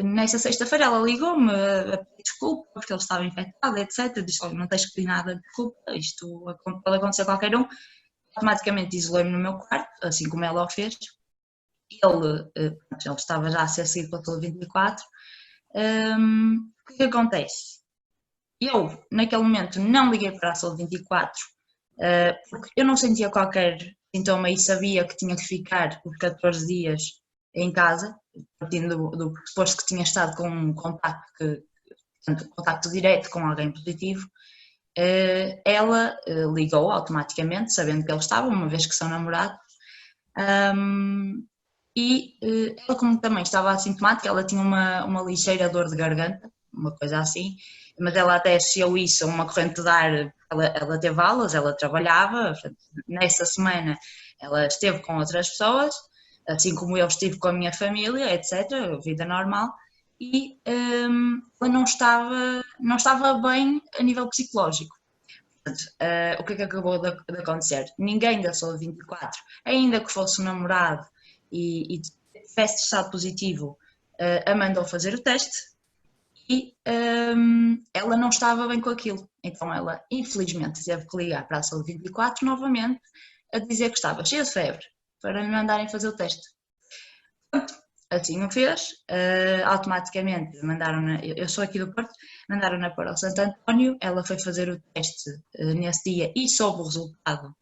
Nessa sexta-feira ela ligou-me a pedir desculpa porque ele estava infectado, etc. Disse: olha, não tens que pedir nada de desculpa, isto pode acontecer a qualquer um. Automaticamente isolei-me no meu quarto, assim como ela o fez. Ele estava já a ser seguido pela saúde 24. O que acontece? Eu, naquele momento, não liguei para a saúde 24 porque eu não sentia qualquer sintoma e sabia que tinha que ficar por 14 dias em casa, partindo do pressuposto que tinha estado com um contacto direto com alguém positivo. Ela ligou automaticamente, sabendo que ele estava, uma vez que são namorados, ela, como também estava assintomática, ela tinha uma ligeira dor de garganta, uma coisa assim, mas ela até associou isso a uma corrente de ar. Ela teve aulas, ela trabalhava, nessa semana ela esteve com outras pessoas, assim como eu estive com a minha família, etc., vida normal, e ela não estava bem a nível psicológico. Portanto, o que é que acabou de acontecer? Ninguém da saúde 24, ainda que fosse um namorado e tivesse testado positivo, a mandou fazer o teste e ela não estava bem com aquilo. Então ela, infelizmente, teve que ligar para a saúde 24 novamente a dizer que estava cheia de febre para lhe mandarem fazer o teste. Pronto, assim o fez, automaticamente mandaram-na, eu sou aqui do Porto, mandaram-na para o Santo António, ela foi fazer o teste nesse dia e soube o resultado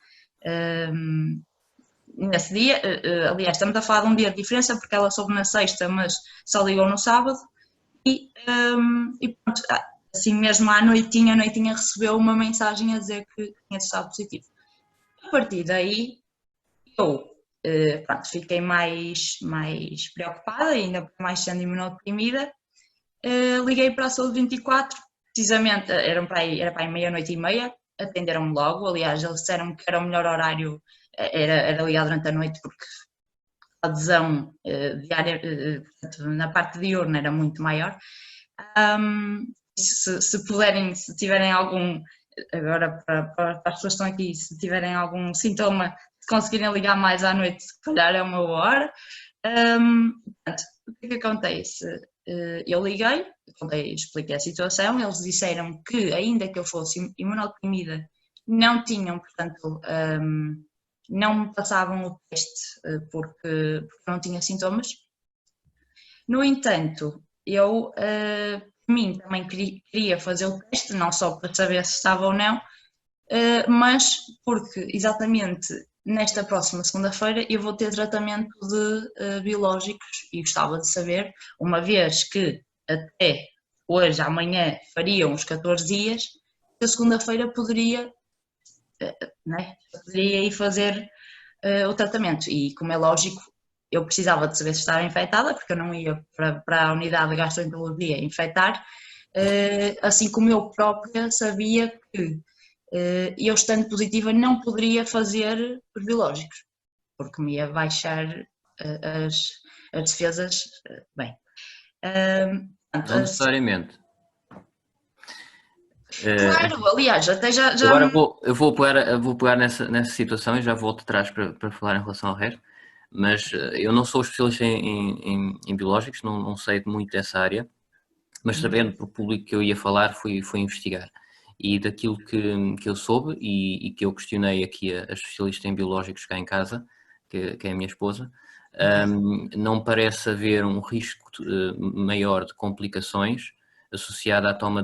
nesse dia. Aliás, estamos a falar de um dia de diferença porque ela soube na sexta, mas só ligou no sábado e pronto, assim mesmo à noitinha recebeu uma mensagem a dizer que tinha estado positivo. A partir daí eu pronto, fiquei mais preocupada, ainda mais sendo imunodeprimida. Liguei para a saúde 24, precisamente era para aí 00:30, atenderam-me logo. Aliás, eles disseram que era o melhor horário, era ligar durante a noite, porque a adesão diária na parte diurna era muito maior. Se puderem, se tiverem algum, agora para as pessoas que estão aqui, se tiverem algum sintoma, se conseguirem ligar mais à noite, se calhar é uma boa hora. Portanto, o que é que acontece? Eu liguei, expliquei a situação, eles disseram que, ainda que eu fosse imunodeprimida, não tinham, portanto, não me passavam o teste porque não tinha sintomas. No entanto, eu, por mim, também queria fazer o teste, não só para saber se estava ou não, mas porque exatamente nesta próxima segunda-feira eu vou ter tratamento de biológicos e gostava de saber, uma vez que até hoje, amanhã, fariam os 14 dias, a segunda-feira poderia ir fazer o tratamento. E, como é lógico, eu precisava de saber se estava infectada, porque eu não ia para a unidade de gastroenterologia infectar, assim como eu própria sabia que eu estando positiva não poderia fazer os biológicos, porque me ia baixar as defesas, bem. Não necessariamente. Claro, aliás, até já... Agora eu vou pegar nessa situação e já volto atrás para falar em relação ao resto, mas eu não sou especialista em biológicos, não sei muito dessa área, mas sabendo para o público que eu ia falar, fui investigar. E daquilo que eu soube e que eu questionei aqui a especialista em biológicos cá em casa, que é a minha esposa, não parece haver um risco maior de complicações associado à toma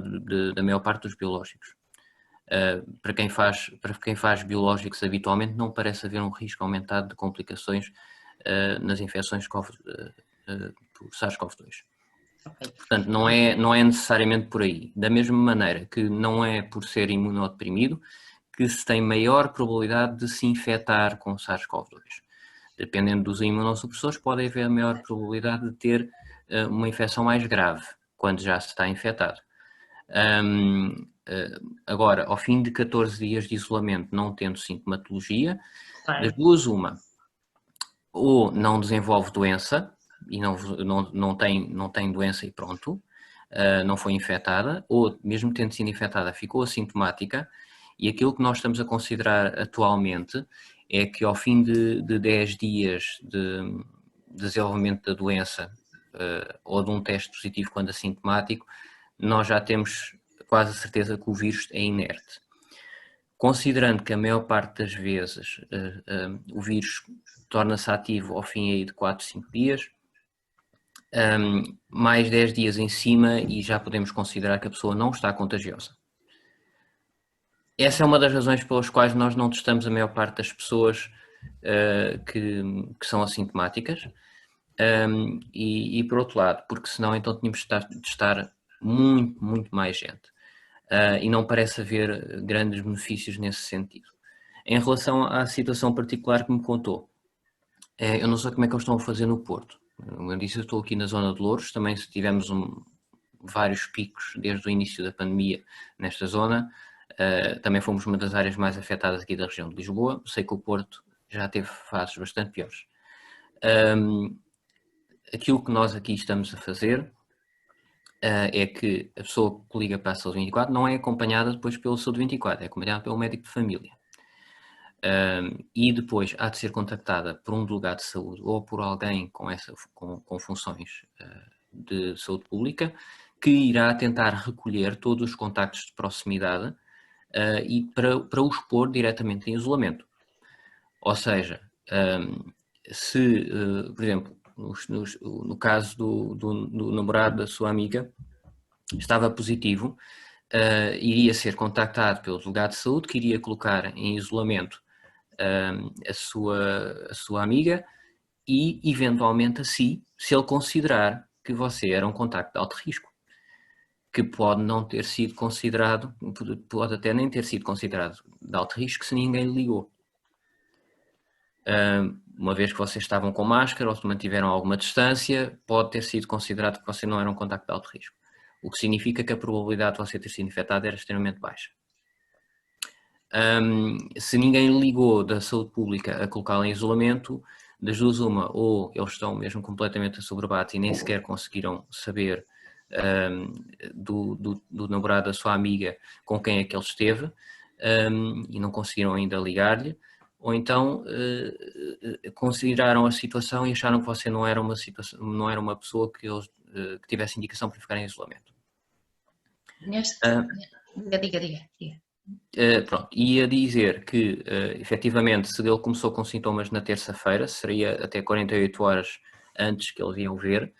da maior parte dos biológicos. Para quem faz biológicos habitualmente, não parece haver um risco aumentado de complicações nas infecções por SARS-CoV-2. Portanto, não é necessariamente por aí. Da mesma maneira que não é por ser imunodeprimido que se tem maior probabilidade de se infectar com SARS-CoV-2. Dependendo dos imunossupressores, pode haver maior probabilidade de ter uma infecção mais grave quando já se está infectado. Agora, ao fim de 14 dias de isolamento, não tendo sintomatologia, das duas uma, ou não desenvolve doença e não tem doença e pronto, não foi infectada, ou mesmo tendo sido infectada ficou assintomática, e aquilo que nós estamos a considerar atualmente é que ao fim de 10 dias de desenvolvimento da doença ou de um teste positivo quando assintomático, nós já temos quase a certeza que o vírus é inerte. Considerando que a maior parte das vezes o vírus torna-se ativo ao fim aí de 4, 5 dias, mais 10 dias em cima e já podemos considerar que a pessoa não está contagiosa. Essa é uma das razões pelas quais nós não testamos a maior parte das pessoas que são assintomáticas e por outro lado, porque senão então tínhamos de testar muito, muito mais gente. E não parece haver grandes benefícios nesse sentido. Em relação à situação particular que me contou, eu não sei como é que eles estão a fazer no Porto. Como eu disse, eu estou aqui na zona de Louros, também tivemos vários picos desde o início da pandemia nesta zona, também fomos uma das áreas mais afetadas aqui da região de Lisboa, sei que o Porto já teve fases bastante piores. Aquilo que nós aqui estamos a fazer é que a pessoa que liga para a Saúde 24 não é acompanhada depois pelo Saúde 24, é acompanhada pelo médico de família. E depois há de ser contactada por um delegado de saúde ou por alguém com funções de saúde pública que irá tentar recolher todos os contactos de proximidade e para os pôr diretamente em isolamento. Ou seja, se, por exemplo, no caso do namorado da sua amiga, estava positivo, iria ser contactado pelo delegado de saúde, que iria colocar em isolamento a sua amiga e, eventualmente, a si, se ele considerar que você era um contacto de alto risco, que pode não ter sido considerado, pode até nem ter sido considerado de alto risco se ninguém lhe ligou. Uma vez que vocês estavam com máscara ou se mantiveram alguma distância, pode ter sido considerado que você não era um contacto de alto risco, o que significa que a probabilidade de você ter sido infectado era extremamente baixa. Se ninguém ligou da saúde pública a colocá-lo em isolamento, das duas uma, ou eles estão mesmo completamente assoberbados e nem sequer conseguiram saber do namorado da sua amiga com quem é que ele esteve e não conseguiram ainda ligar-lhe, ou então consideraram a situação e acharam que você não era uma pessoa que tivesse indicação para ficar em isolamento. Diga. Pronto, ia dizer que efetivamente se ele começou com sintomas na terça-feira, seria até 48 horas antes que eles iam ver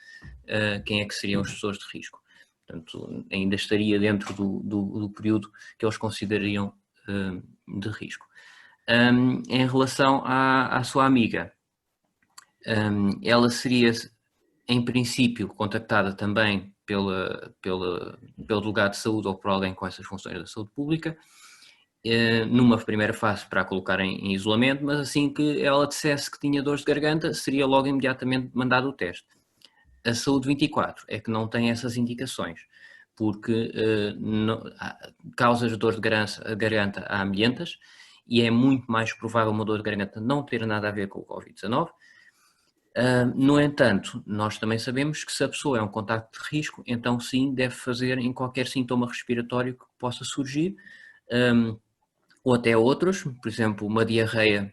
quem é que seriam as pessoas de risco. Portanto, ainda estaria dentro do período que eles considerariam de risco. Em relação à sua amiga, ela seria em princípio contactada também pelo delegado de saúde ou por alguém com essas funções da saúde pública, numa primeira fase para a colocar em isolamento, mas assim que ela dissesse que tinha dores de garganta, seria logo imediatamente mandado o teste. A Saúde 24 é que não tem essas indicações, porque causas dor de garganta a ambientas e é muito mais provável uma dor de garganta não ter nada a ver com o Covid-19. No entanto, nós também sabemos que se a pessoa é um contacto de risco, então sim, deve fazer em qualquer sintoma respiratório que possa surgir, ou até outros, por exemplo, uma diarreia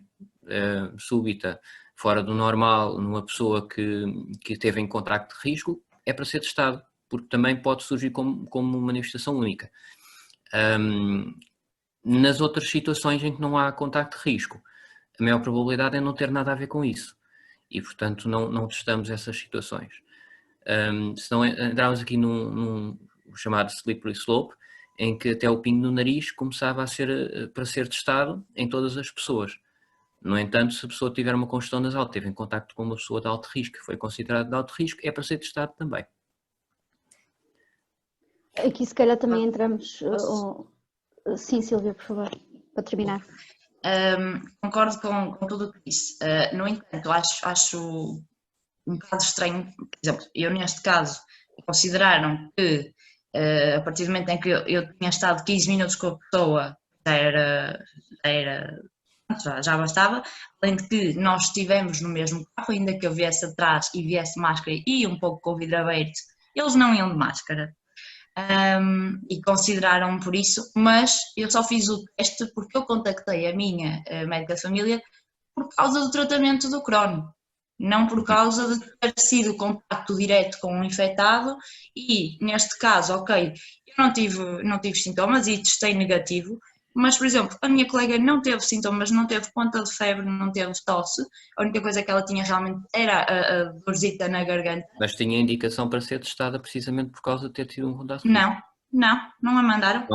súbita, fora do normal, numa pessoa que esteve em contacto de risco, é para ser testado, porque também pode surgir como manifestação única. Nas outras situações em que não há contacto de risco, a maior probabilidade é não ter nada a ver com isso. E, portanto, não testamos essas situações. Se não entrarmos aqui num chamado slippery slope, em que até o pingo no nariz começava a ser para ser testado em todas as pessoas. No entanto, se a pessoa tiver uma congestão nasal, teve em contacto com uma pessoa de alto risco, que foi considerada de alto risco, é para ser testado também. Aqui se calhar também entramos... Sim, Sílvia, por favor, para terminar. Concordo com tudo o que disse. No entanto, acho um bocado estranho, por exemplo, eu neste caso, consideraram que a partir do momento em que eu tinha estado 15 minutos com a pessoa, já bastava, além de que nós estivemos no mesmo carro, ainda que eu viesse atrás e viesse máscara e um pouco com o vidro aberto, eles não iam de máscara. E consideraram por isso, mas eu só fiz o teste porque eu contactei a minha médica de família por causa do tratamento do Crohn, não por causa de ter sido contacto direto com um infectado e, neste caso, ok, eu não tive sintomas e testei negativo, mas, por exemplo, a minha colega não teve sintomas, não teve ponta de febre, não teve tosse, a única coisa que ela tinha realmente era a dorzita na garganta. Mas tinha indicação para ser testada precisamente por causa de ter tido um contato. Não a mandaram.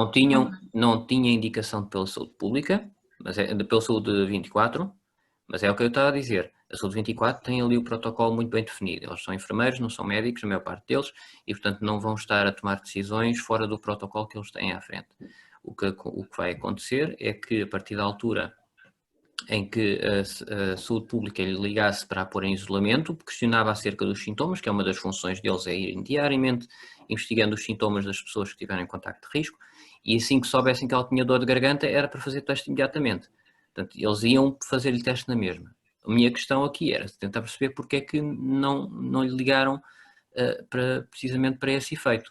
Não tinha indicação pela saúde pública, mas pela saúde 24, mas é o que eu estava a dizer. A saúde 24 tem ali o protocolo muito bem definido. Eles são enfermeiros, não são médicos, a maior parte deles, e portanto não vão estar a tomar decisões fora do protocolo que eles têm à frente. O que vai acontecer é que a partir da altura em que a saúde pública lhe ligasse para a pôr em isolamento, questionava acerca dos sintomas, que é uma das funções deles, é irem diariamente investigando os sintomas das pessoas que tiverem contacto de risco, e assim que soubessem que ela tinha dor de garganta, era para fazer teste imediatamente. Portanto, eles iam fazer-lhe teste na mesma. A minha questão aqui era tentar perceber porque é que não lhe ligaram precisamente para esse efeito.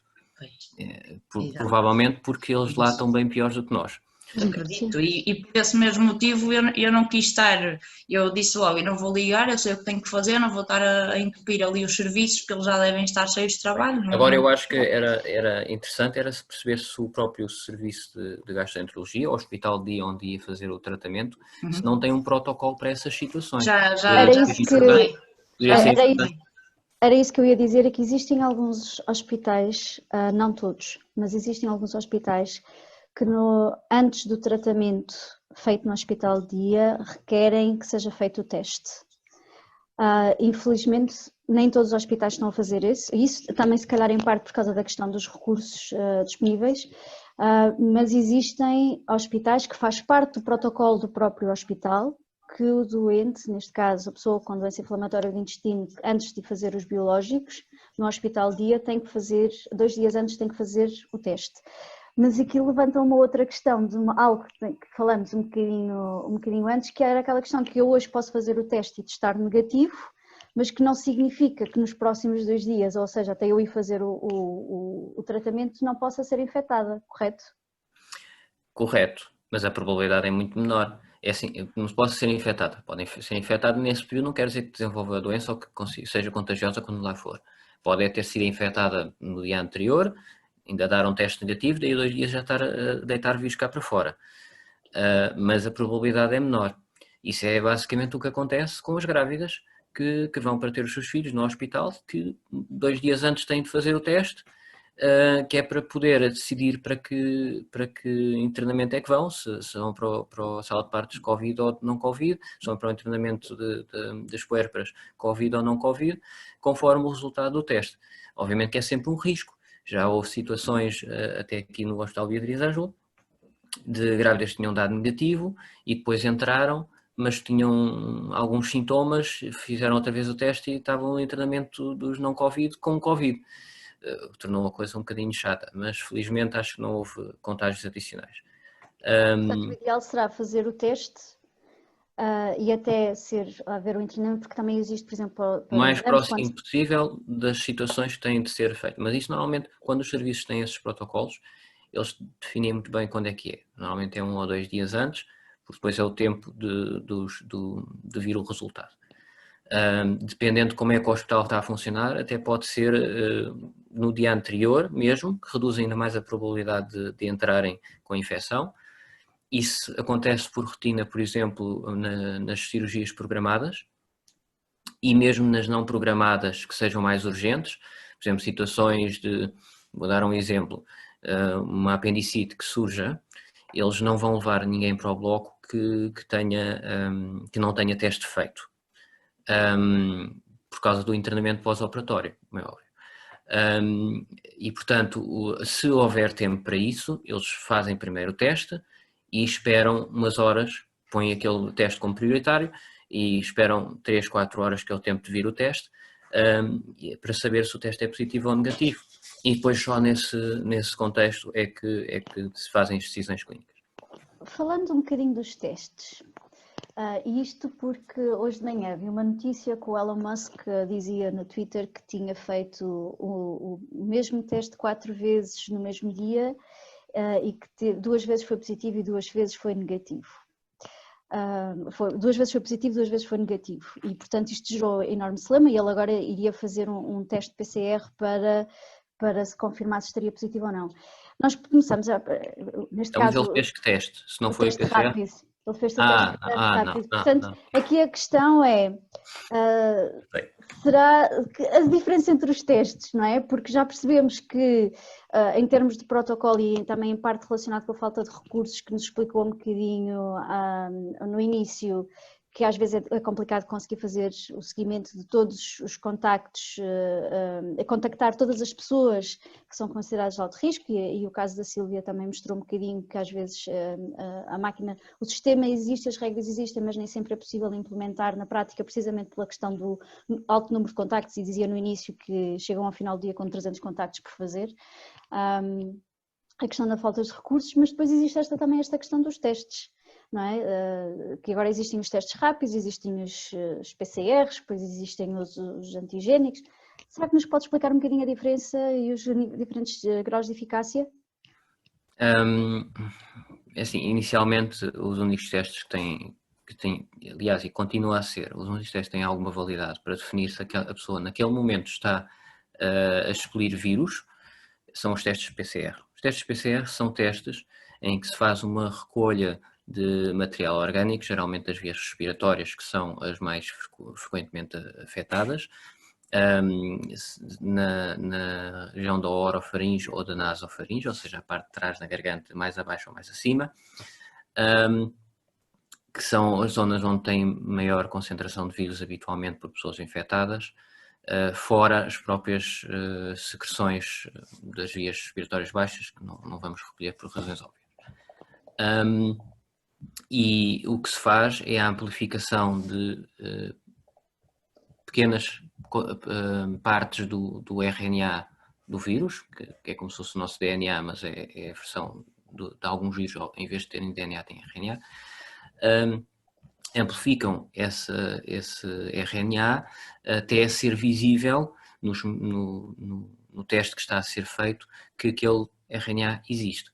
Provavelmente porque eles lá estão bem piores do que nós. Acredito, e por esse mesmo motivo eu não quis estar, eu disse logo, eu não vou ligar, eu sei o que tenho que fazer, não vou estar a entupir ali os serviços, porque eles já devem estar cheios de trabalho. Agora eu acho que era interessante se perceber se o próprio serviço de gastroenterologia, o hospital de dia onde ia fazer o tratamento, se não tem um protocolo para essas situações. Era isso que eu ia dizer, é que existem alguns hospitais, não todos, mas existem alguns hospitais que antes do tratamento feito no hospital de dia requerem que seja feito o teste. Infelizmente nem todos os hospitais estão a fazer isso também se calhar em parte por causa da questão dos recursos disponíveis, mas existem hospitais que faz parte do protocolo do próprio hospital, que o doente, neste caso a pessoa com doença inflamatória do intestino, antes de fazer os biológicos, no hospital de dia tem que fazer, 2 dias antes tem que fazer o teste. Mas aqui levanta uma outra questão, de algo que falamos um bocadinho antes, que era aquela questão que eu hoje posso fazer o teste e testar negativo, mas que não significa que nos próximos 2 dias, ou seja, até eu ir fazer o tratamento, não possa ser infectada, correto? Correto, mas a probabilidade é muito menor. É assim, não posso ser infectada. Podem ser infectados nesse período, não quer dizer que desenvolva a doença ou que seja contagiosa quando lá for. Pode ter sido infectada no dia anterior, ainda dar um teste negativo, daí 2 dias já estar a deitar vírus cá para fora. Mas a probabilidade é menor. Isso é basicamente o que acontece com as grávidas que vão para ter os seus filhos no hospital, que 2 dias antes têm de fazer o teste, que é para poder decidir para que internamento é que vão, se vão para a sala de partos Covid ou não Covid, se vão para o internamento das puérperas Covid ou não Covid, conforme o resultado do teste. Obviamente que é sempre um risco. Já houve situações, até aqui no Hospital Beatriz Ângelo, de grávidas que tinham dado negativo e depois entraram, mas tinham alguns sintomas, fizeram outra vez o teste e estavam em tratamento dos não Covid com Covid. tornou a coisa um bocadinho chata, mas felizmente acho que não houve contágios adicionais. Portanto, o ideal será fazer o teste e até haver um internamento, porque também existe, por exemplo, O mais próximo possível das situações que têm de ser feito, mas isso normalmente, quando os serviços têm esses protocolos, eles definem muito bem quando é que é. Normalmente é 1 ou 2 dias antes, porque depois é o tempo de vir o resultado. Dependendo de como é que o hospital está a funcionar, até pode ser no dia anterior mesmo, que reduz ainda mais a probabilidade de entrarem com a infecção. Isso acontece por rotina, por exemplo, nas cirurgias programadas e mesmo nas não programadas que sejam mais urgentes, por exemplo, situações vou dar um exemplo, uma apendicite que surja, eles não vão levar ninguém para o bloco que não tenha teste feito, por causa do internamento pós-operatório, como é óbvio. E portanto, se houver tempo para isso, eles fazem primeiro o teste e esperam umas horas, põem aquele teste como prioritário e esperam 3, 4 horas, que é o tempo de vir o teste, para saber se o teste é positivo ou negativo. E depois só nesse contexto é que se fazem as decisões clínicas. Falando um bocadinho dos testes, isto porque hoje de manhã vi uma notícia que o Elon Musk dizia no Twitter que tinha feito o mesmo teste 4 vezes no mesmo dia e que 2 vezes foi positivo e 2 vezes foi negativo. 2 vezes foi positivo, 2 vezes foi negativo e portanto isto gerou enorme celeuma e ele agora iria fazer um teste PCR para se confirmar se estaria positivo ou não. Nós começamos neste Mas caso... ele fez que teste? Se não o foi teste PCR? rápido. Ele fez o teste rápido. Não, Portanto, não. aqui a questão é, será a diferença entre os testes, não é? Porque já percebemos que em termos de protocolo e também em parte relacionado com a falta de recursos que nos explicou um bocadinho no início, que às vezes é complicado conseguir fazer o seguimento de todos os contactos, contactar todas as pessoas que são consideradas de alto risco e o caso da Sílvia também mostrou um bocadinho que às vezes a máquina, o sistema existe, as regras existem, mas nem sempre é possível implementar na prática precisamente pela questão do alto número de contactos e dizia no início que chegam ao final do dia com 300 contactos por fazer. A questão da falta de recursos, mas depois existe também esta questão dos testes. Não é? Que agora existem os testes rápidos, existem os PCRs, depois existem os antigénicos. Será que nos pode explicar um bocadinho a diferença e os diferentes graus de eficácia? Assim, inicialmente os únicos testes que têm, aliás, e continua a ser, os únicos testes que têm alguma validade para definir se a pessoa naquele momento está a expelir vírus, são os testes PCR. Os testes PCR são testes em que se faz uma recolha de material orgânico, geralmente das vias respiratórias, que são as mais frequentemente afetadas, na região da orofaringe ou da nasofaringe, ou seja, a parte de trás da garganta, mais abaixo ou mais acima, que são as zonas onde tem maior concentração de vírus habitualmente por pessoas infectadas, fora as próprias secreções das vias respiratórias baixas, que não vamos recolher por razões óbvias. E o que se faz é a amplificação de pequenas partes do RNA do vírus, que é como se fosse o nosso DNA, mas é a versão de alguns vírus, em vez de terem DNA, têm RNA. Amplificam esse RNA até ser visível no teste que está a ser feito que aquele RNA existe.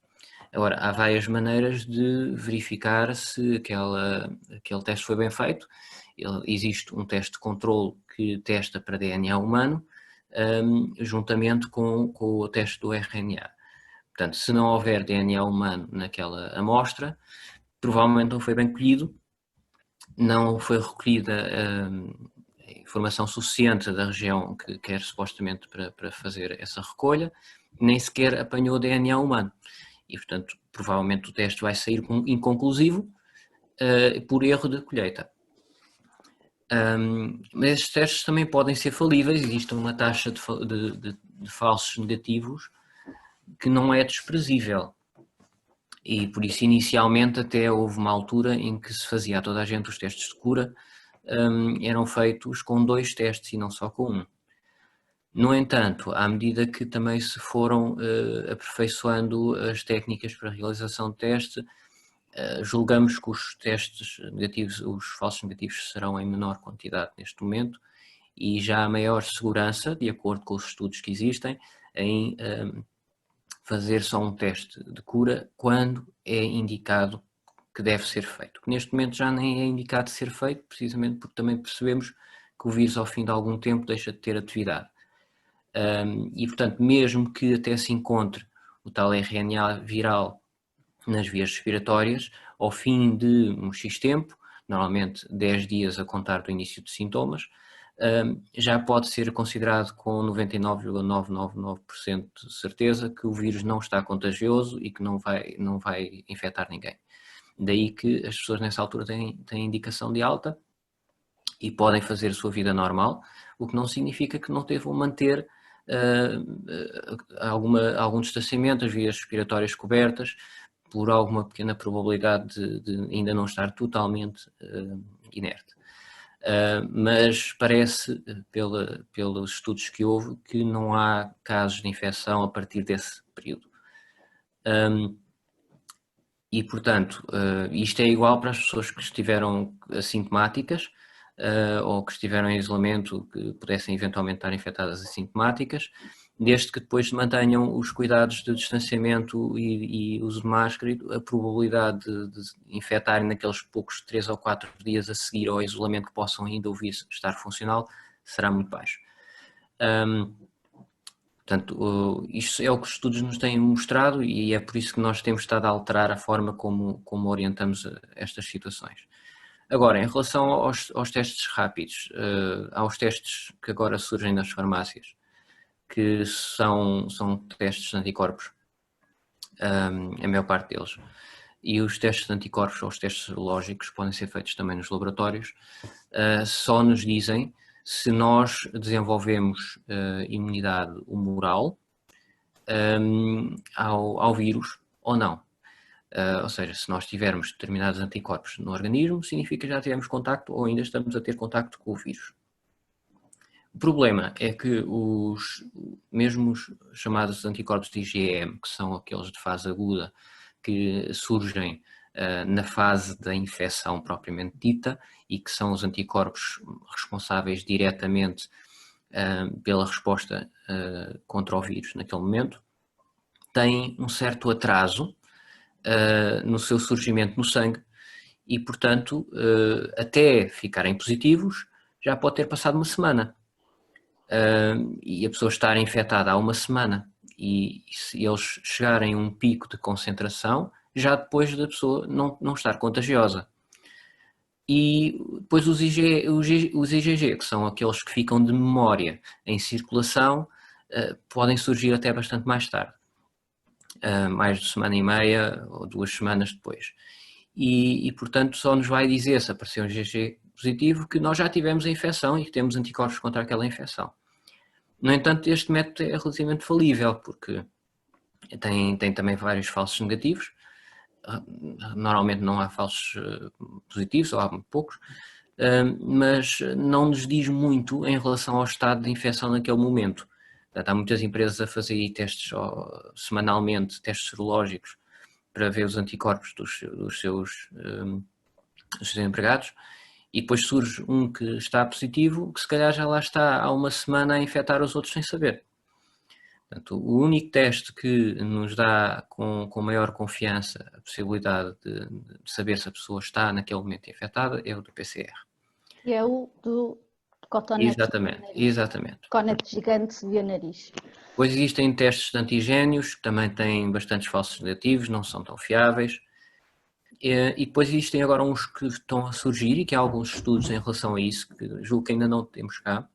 Agora, há várias maneiras de verificar se aquele teste foi bem feito. Existe um teste de controle que testa para DNA humano, juntamente com o teste do RNA. Portanto, se não houver DNA humano naquela amostra, provavelmente não foi bem colhido, não foi recolhida informação suficiente da região que quer supostamente para fazer essa recolha, nem sequer apanhou DNA humano. E, portanto, provavelmente o teste vai sair inconclusivo por erro de colheita. Mas estes testes também podem ser falíveis, existe uma taxa de falsos negativos que não é desprezível. E por isso, inicialmente, até houve uma altura em que se fazia a toda a gente os testes de cura, eram feitos com 2 testes e não só com 1. No entanto, à medida que também se foram aperfeiçoando as técnicas para a realização de teste, julgamos que os testes negativos, os falsos negativos, serão em menor quantidade neste momento e já há maior segurança, de acordo com os estudos que existem, em fazer só um teste de cura quando é indicado que deve ser feito. Neste momento já nem é indicado ser feito, precisamente porque também percebemos que o vírus ao fim de algum tempo deixa de ter atividade. E portanto, mesmo que até se encontre o tal RNA viral nas vias respiratórias, ao fim de um X tempo, normalmente 10 dias a contar do início de sintomas, já pode ser considerado com 99,999% de certeza que o vírus não está contagioso e que não vai infectar ninguém. Daí que as pessoas nessa altura têm indicação de alta e podem fazer a sua vida normal, o que não significa que não devam manter algum distanciamento, as vias respiratórias cobertas, por alguma pequena probabilidade de ainda não estar totalmente inerte. Mas parece, pelos estudos que houve, que não há casos de infecção a partir desse período. E, portanto, isto é igual para as pessoas que estiveram assintomáticas ou que estiveram em isolamento, que pudessem eventualmente estar infectadas assintomáticas, desde que depois mantenham os cuidados de distanciamento e uso de máscara, a probabilidade de infectarem naqueles poucos 3 ou 4 dias a seguir ao isolamento que possam ainda ouvir estar funcional será muito baixo. Portanto, isto é o que os estudos nos têm mostrado e é por isso que nós temos estado a alterar a forma como orientamos estas situações. Agora, em relação aos testes rápidos, aos testes que agora surgem nas farmácias, que são testes de anticorpos, a maior parte deles, e os testes de anticorpos ou os testes serológicos podem ser feitos também nos laboratórios, só nos dizem se nós desenvolvemos imunidade humoral ao vírus ou não. Ou seja, se nós tivermos determinados anticorpos no organismo, significa que já tivemos contacto ou ainda estamos a ter contacto com o vírus. O problema é que mesmo os chamados anticorpos de IgM, que são aqueles de fase aguda, que surgem na fase da infecção propriamente dita e que são os anticorpos responsáveis diretamente pela resposta contra o vírus naquele momento, têm um certo atraso no seu surgimento no sangue e, portanto, até ficarem positivos, já pode ter passado uma semana. E a pessoa estar infectada há uma semana e se eles chegarem a um pico de concentração, já depois da pessoa não estar contagiosa. E depois os IgG, que são aqueles que ficam de memória em circulação, podem surgir até bastante mais tarde. Mais de semana e meia ou 2 semanas depois. E portanto só nos vai dizer, se aparecer um IgG positivo, que nós já tivemos a infecção e que temos anticorpos contra aquela infecção. No entanto, este método é relativamente falível, porque tem também vários falsos negativos. Normalmente não há falsos positivos, ou há muito poucos, mas não nos diz muito em relação ao estado de infecção naquele momento. Portanto, há muitas empresas a fazer testes semanalmente, testes serológicos, para ver os anticorpos dos seus empregados, e depois surge um que está positivo, que se calhar já lá está há uma semana a infectar os outros sem saber. Portanto, o único teste que nos dá com maior confiança a possibilidade de saber se a pessoa está naquele momento infectada é o do PCR. Que é o do cotonete. Exatamente. Cotonete gigante via nariz. Depois existem testes de antigénios, que também têm bastantes falsos negativos, não são tão fiáveis. E depois existem agora uns que estão a surgir e que há alguns estudos em relação a isso, que julgo que ainda não temos cá,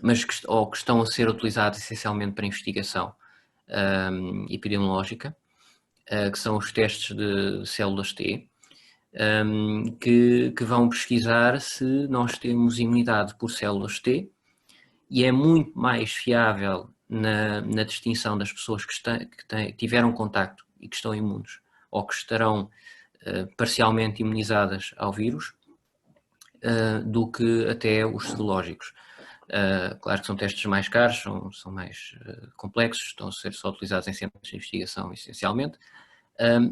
mas que estão a ser utilizados essencialmente para investigação epidemiológica, que são os testes de células T, que vão pesquisar se nós temos imunidade por células T, e é muito mais fiável na distinção das pessoas que tiveram contacto e que estão imunes, ou que estarão parcialmente imunizadas ao vírus, do que até os serológicos. Claro que são testes mais caros, são mais complexos, estão a ser só utilizados em centros de investigação essencialmente,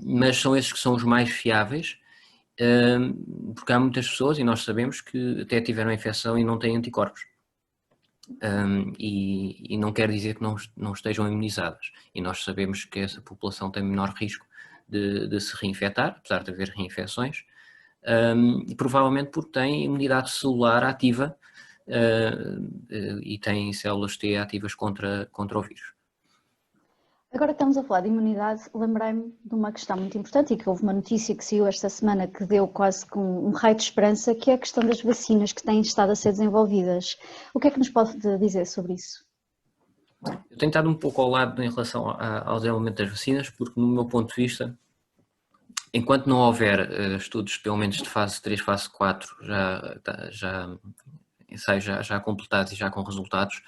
mas são esses que são os mais fiáveis, porque há muitas pessoas, e nós sabemos, que até tiveram a infecção e não têm anticorpos. E não quer dizer que não estejam imunizadas. E nós sabemos que essa população tem menor risco de se reinfectar, apesar de haver reinfecções, e provavelmente porque tem imunidade celular ativa e tem células T ativas contra o vírus. Agora que estamos a falar de imunidade, lembrei-me de uma questão muito importante e que houve uma notícia que saiu esta semana que deu quase com um raio de esperança, que é a questão das vacinas que têm estado a ser desenvolvidas. O que é que nos pode dizer sobre isso? Eu tenho estado um pouco ao lado em relação ao desenvolvimento das vacinas, porque no meu ponto de vista, enquanto não houver estudos, pelo menos de fase 3, fase 4, ensaios já completados e já com resultados,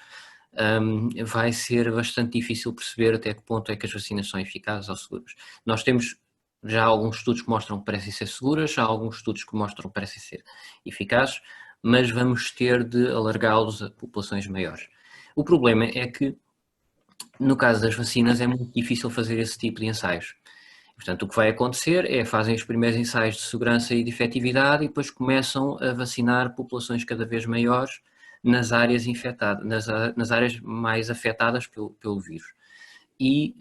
vai ser bastante difícil perceber até que ponto é que as vacinas são eficazes ou seguras. Nós temos já alguns estudos que mostram que parecem ser seguras, já alguns estudos que mostram que parecem ser eficazes, mas vamos ter de alargá-los a populações maiores. O problema é que, no caso das vacinas, é muito difícil fazer esse tipo de ensaios. Portanto, o que vai acontecer é fazem os primeiros ensaios de segurança e de efetividade e depois começam a vacinar populações cada vez maiores nas áreas infectadas, nas áreas mais afetadas pelo vírus. E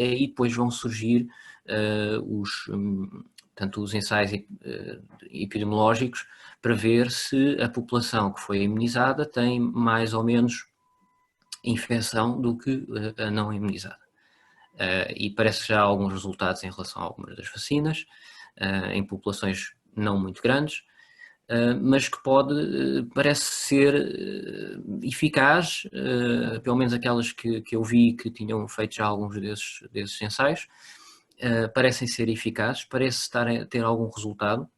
aí depois vão surgir os ensaios epidemiológicos para ver se a população que foi imunizada tem mais ou menos infecção do que a não imunizada. E parece que já há alguns resultados em relação a algumas das vacinas, em populações não muito grandes, mas que parece ser eficaz, pelo menos aquelas que eu vi que tinham feito já alguns desses ensaios, parecem ser eficazes, parece estar a ter algum resultado.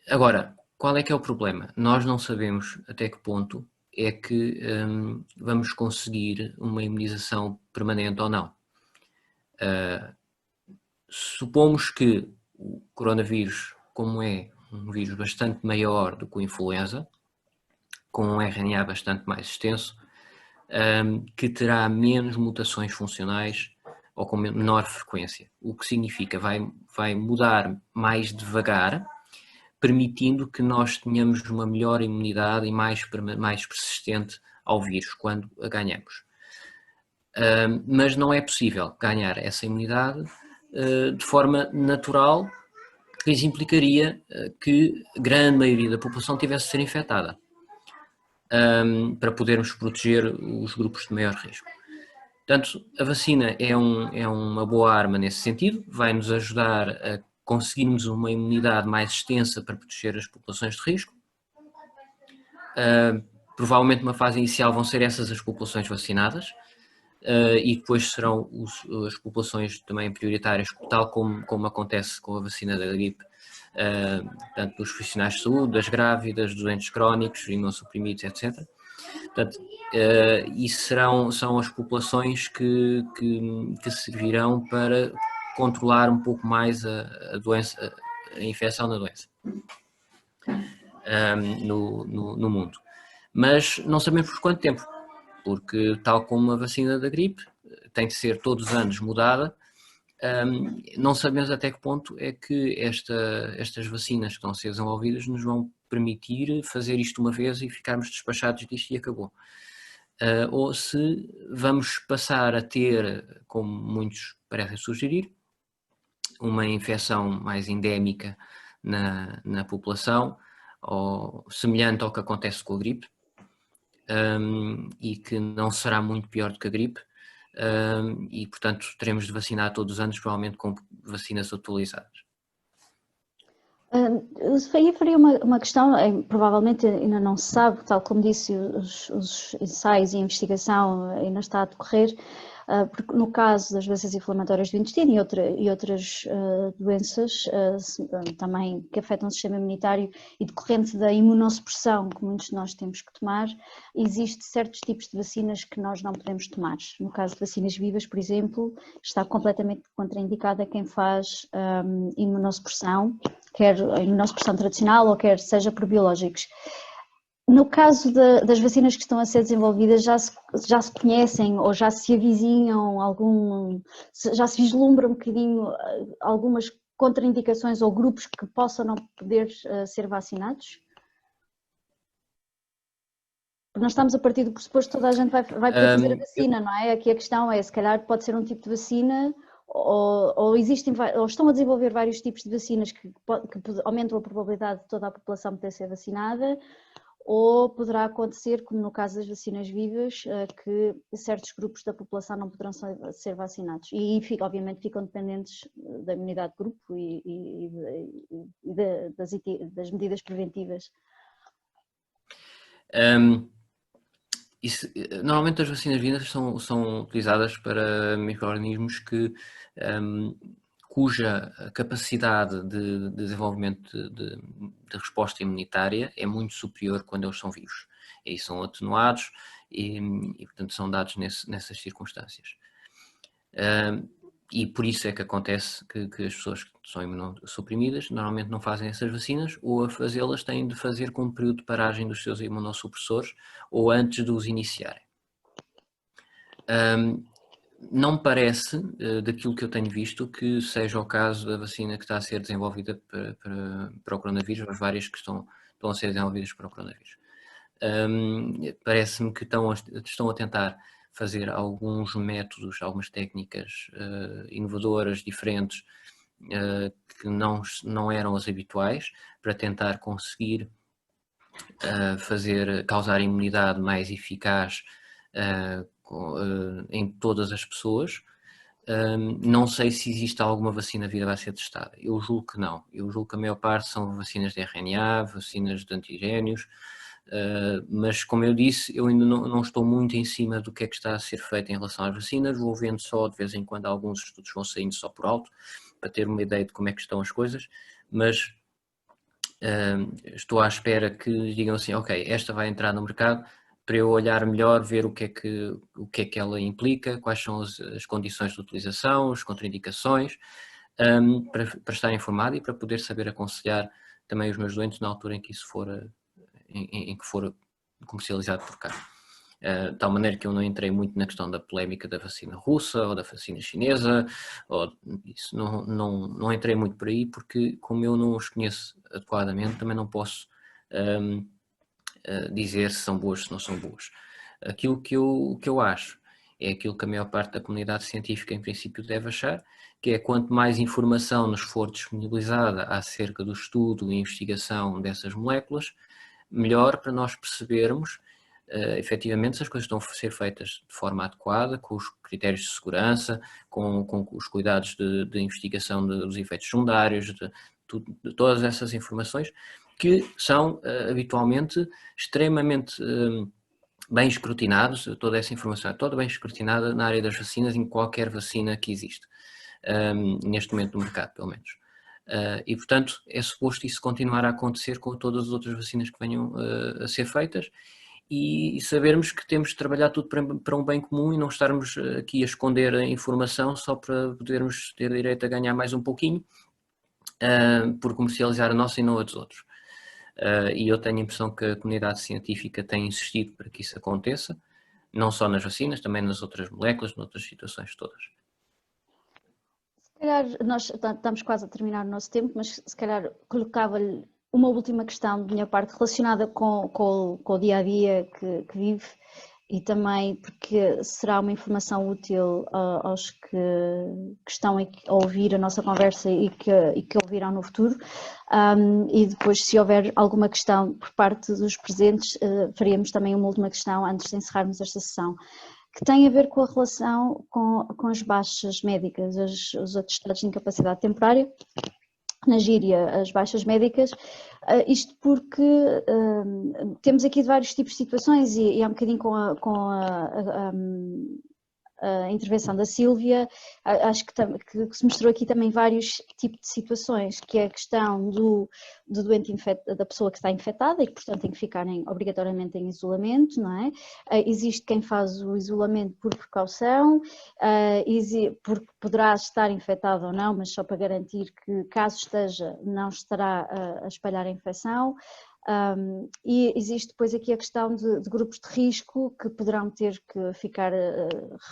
Agora, qual é que é o problema? Nós não sabemos até que ponto é que vamos conseguir uma imunização permanente ou não. Supomos que o coronavírus, como é um vírus bastante maior do que o influenza, com um RNA bastante mais extenso, que terá menos mutações funcionais ou com menor frequência, o que significa vai mudar mais devagar, permitindo que nós tenhamos uma melhor imunidade e mais persistente ao vírus quando a ganhamos. Mas não é possível ganhar essa imunidade de forma natural, que isso implicaria que a grande maioria da população tivesse de ser infectada para podermos proteger os grupos de maior risco. Portanto, a vacina é uma boa arma nesse sentido, vai nos ajudar a conseguirmos uma imunidade mais extensa para proteger as populações de risco. Provavelmente numa fase inicial vão ser essas as populações vacinadas e depois serão as populações também prioritárias, tal como acontece com a vacina da gripe, tanto dos profissionais de saúde, das grávidas, dos doentes crónicos, imunossuprimidos, etc. Portanto, e são as populações que servirão para controlar um pouco mais a doença, a infecção da doença no mundo. Mas não sabemos por quanto tempo, porque tal como a vacina da gripe tem de ser todos os anos mudada, não sabemos até que ponto é que estas vacinas que estão a ser desenvolvidas nos vão permitir fazer isto uma vez e ficarmos despachados disto e acabou. Ou se vamos passar a ter, como muitos parecem sugerir, uma infecção mais endémica na população, ou semelhante ao que acontece com a gripe, e que não será muito pior do que a gripe, e portanto teremos de vacinar todos os anos, provavelmente com vacinas atualizadas. Aí faria uma questão, provavelmente ainda não se sabe, tal como disse, os ensaios e a investigação ainda está a decorrer, porque no caso das doenças inflamatórias do intestino e outras doenças também que afetam o sistema imunitário e decorrente da imunossupressão que muitos de nós temos que tomar, existem certos tipos de vacinas que nós não podemos tomar. No caso de vacinas vivas, por exemplo, está completamente contraindicada quem faz imunossupressão, quer a imunossupressão tradicional ou quer seja por biológicos. No caso das vacinas que estão a ser desenvolvidas, já se conhecem ou já se avizinham já se vislumbra um bocadinho algumas contraindicações ou grupos que possam não poder ser vacinados? Porque nós estamos a partir do pressuposto que toda a gente vai poder fazer a vacina, não é? Aqui a questão é, se calhar pode ser um tipo de vacina ou estão a desenvolver vários tipos de vacinas que aumentam a probabilidade de toda a população poder ser vacinada, ou poderá acontecer, como no caso das vacinas vivas, que certos grupos da população não poderão ser vacinados e obviamente ficam dependentes da imunidade de grupo e das medidas preventivas. Normalmente as vacinas vivas são utilizadas para micro-organismos cuja capacidade de desenvolvimento de resposta imunitária é muito superior quando eles são vivos. E são atenuados e portanto, são dados nessas circunstâncias. E por isso é que acontece que as pessoas que são imunossuprimidas normalmente não fazem essas vacinas, ou a fazê-las têm de fazer com um período de paragem dos seus imunossupressores ou antes de os iniciarem. Não parece, daquilo que eu tenho visto, que seja o caso da vacina que está a ser desenvolvida para o coronavírus, as várias que estão a ser desenvolvidas para o coronavírus. Parece-me que estão a tentar fazer alguns métodos, algumas técnicas inovadoras, diferentes, que não eram as habituais, para tentar conseguir causar imunidade mais eficaz em todas as pessoas. Não sei se existe alguma vacina viva a ser testada. Eu julgo que não. Eu julgo que a maior parte são vacinas de RNA, vacinas de antigénios, mas como eu disse, eu ainda não estou muito em cima do que é que está a ser feito em relação às vacinas. Vou vendo só de vez em quando alguns estudos vão saindo só por alto, para ter uma ideia de como é que estão as coisas, mas estou à espera que digam assim, ok, esta vai entrar no mercado, para eu olhar melhor, ver o que é que ela implica, quais são as condições de utilização, as contraindicações, para estar informado e para poder saber aconselhar também os meus doentes na altura em que isso em que for comercializado por cá. De tal maneira que eu não entrei muito na questão da polémica da vacina russa ou da vacina chinesa, isso não entrei muito por aí, porque como eu não os conheço adequadamente, também não posso dizer se são boas, se não são boas. Aquilo que eu acho é aquilo que a maior parte da comunidade científica em princípio deve achar, que é quanto mais informação nos for disponibilizada acerca do estudo e investigação dessas moléculas, melhor para nós percebermos efetivamente se as coisas estão a ser feitas de forma adequada, com os critérios de segurança, com os cuidados de investigação dos efeitos secundários, de todas essas informações que são habitualmente extremamente bem escrutinados. Toda essa informação é toda bem escrutinada na área das vacinas, em qualquer vacina que existe, neste momento no mercado, pelo menos. E, portanto, é suposto isso continuar a acontecer com todas as outras vacinas que venham a ser feitas e sabermos que temos de trabalhar tudo para um bem comum e não estarmos aqui a esconder a informação só para podermos ter direito a ganhar mais um pouquinho por comercializar a nossa e não a dos outros. E eu tenho a impressão que a comunidade científica tem insistido para que isso aconteça, não só nas vacinas, também nas outras moléculas, noutras situações todas. Se calhar, nós estamos quase a terminar o nosso tempo, mas se calhar colocava-lhe uma última questão de minha parte relacionada com o dia-a-dia que vive e também porque será uma informação útil aos que estão a ouvir a nossa conversa e que ouvirão no futuro. E depois, se houver alguma questão por parte dos presentes, faríamos também uma última questão antes de encerrarmos esta sessão, que tem a ver com a relação com as baixas médicas, os atestados de incapacidade temporária, na gíria, as baixas médicas, isto porque temos aqui vários tipos de situações e há um bocadinho com a intervenção da Sílvia, acho que se mostrou aqui também vários tipos de situações, que é a questão do doente da pessoa que está infectada e que portanto tem que ficar obrigatoriamente em isolamento, não é? Existe quem faz o isolamento por precaução, porque poderá estar infectado ou não, mas só para garantir que caso esteja não estará a espalhar a infecção. E existe depois aqui a questão de grupos de risco que poderão ter que ficar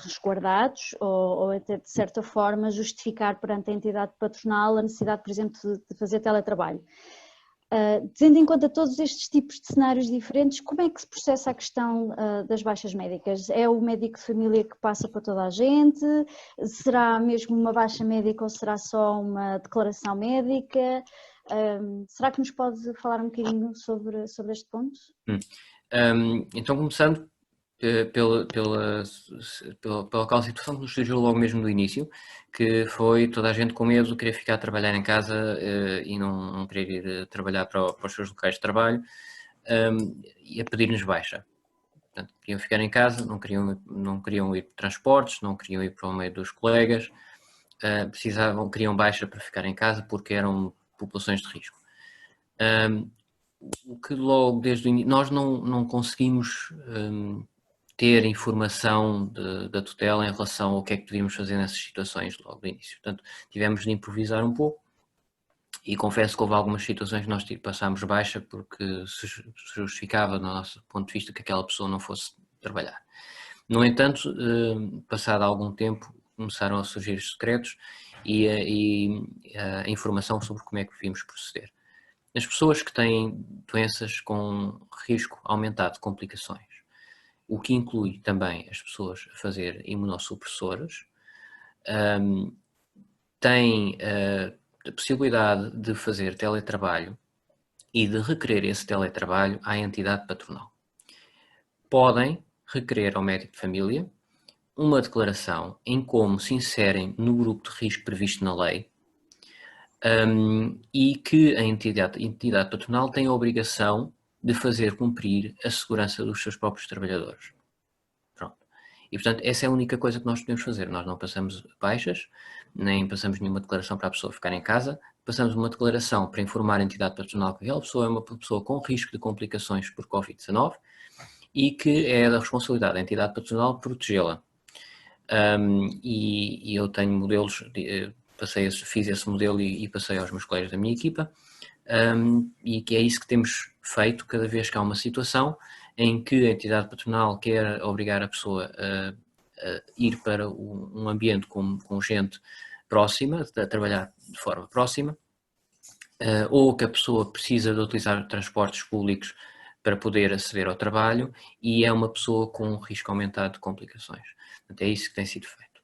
resguardados ou até de certa forma justificar perante a entidade patronal a necessidade, por exemplo, de fazer teletrabalho. Tendo em conta todos estes tipos de cenários diferentes, como é que se processa a questão das baixas médicas? É o médico de família que passa para toda a gente? Será mesmo uma baixa médica ou será só uma declaração médica? Será que nos pode falar um bocadinho sobre este ponto? Então, começando pela aquela situação que nos surgiu logo mesmo no início, que foi toda a gente com medo de querer ficar a trabalhar em casa e não querer ir trabalhar para os seus locais de trabalho e a pedir-nos baixa. Portanto, queriam ficar em casa, não queriam ir para transportes, não queriam ir para o meio dos colegas, queriam baixa para ficar em casa porque eram populações de risco. O que logo desde o início, nós não conseguimos ter informação da tutela em relação ao que é que podíamos fazer nessas situações logo do início. Portanto, tivemos de improvisar um pouco e confesso que houve algumas situações que nós passámos baixa porque se justificava, do nosso ponto de vista, que aquela pessoa não fosse trabalhar. No entanto, passado algum tempo, começaram a surgir os secretos e a informação sobre como é que devíamos proceder. As pessoas que têm doenças com risco aumentado de complicações, o que inclui também as pessoas a fazer imunossupressoras, têm a possibilidade de fazer teletrabalho e de requerer esse teletrabalho à entidade patronal. Podem requerer ao médico de família uma declaração em como se inserem no grupo de risco previsto na lei e que a entidade patronal tem a obrigação de fazer cumprir a segurança dos seus próprios trabalhadores. Pronto. E, portanto, essa é a única coisa que nós podemos fazer. Nós não passamos baixas, nem passamos nenhuma declaração para a pessoa ficar em casa, passamos uma declaração para informar a entidade patronal que aquela pessoa é uma pessoa com risco de complicações por Covid-19 e que é da responsabilidade da entidade patronal protegê-la. E eu tenho modelos, fiz esse modelo e passei aos meus colegas da minha equipa, e que é isso que temos feito cada vez que há uma situação em que a entidade patronal quer obrigar a pessoa a ir para um ambiente com gente próxima, a trabalhar de forma próxima, ou que a pessoa precisa de utilizar transportes públicos para poder aceder ao trabalho e é uma pessoa com um risco aumentado de complicações. Portanto, é isso que tem sido feito.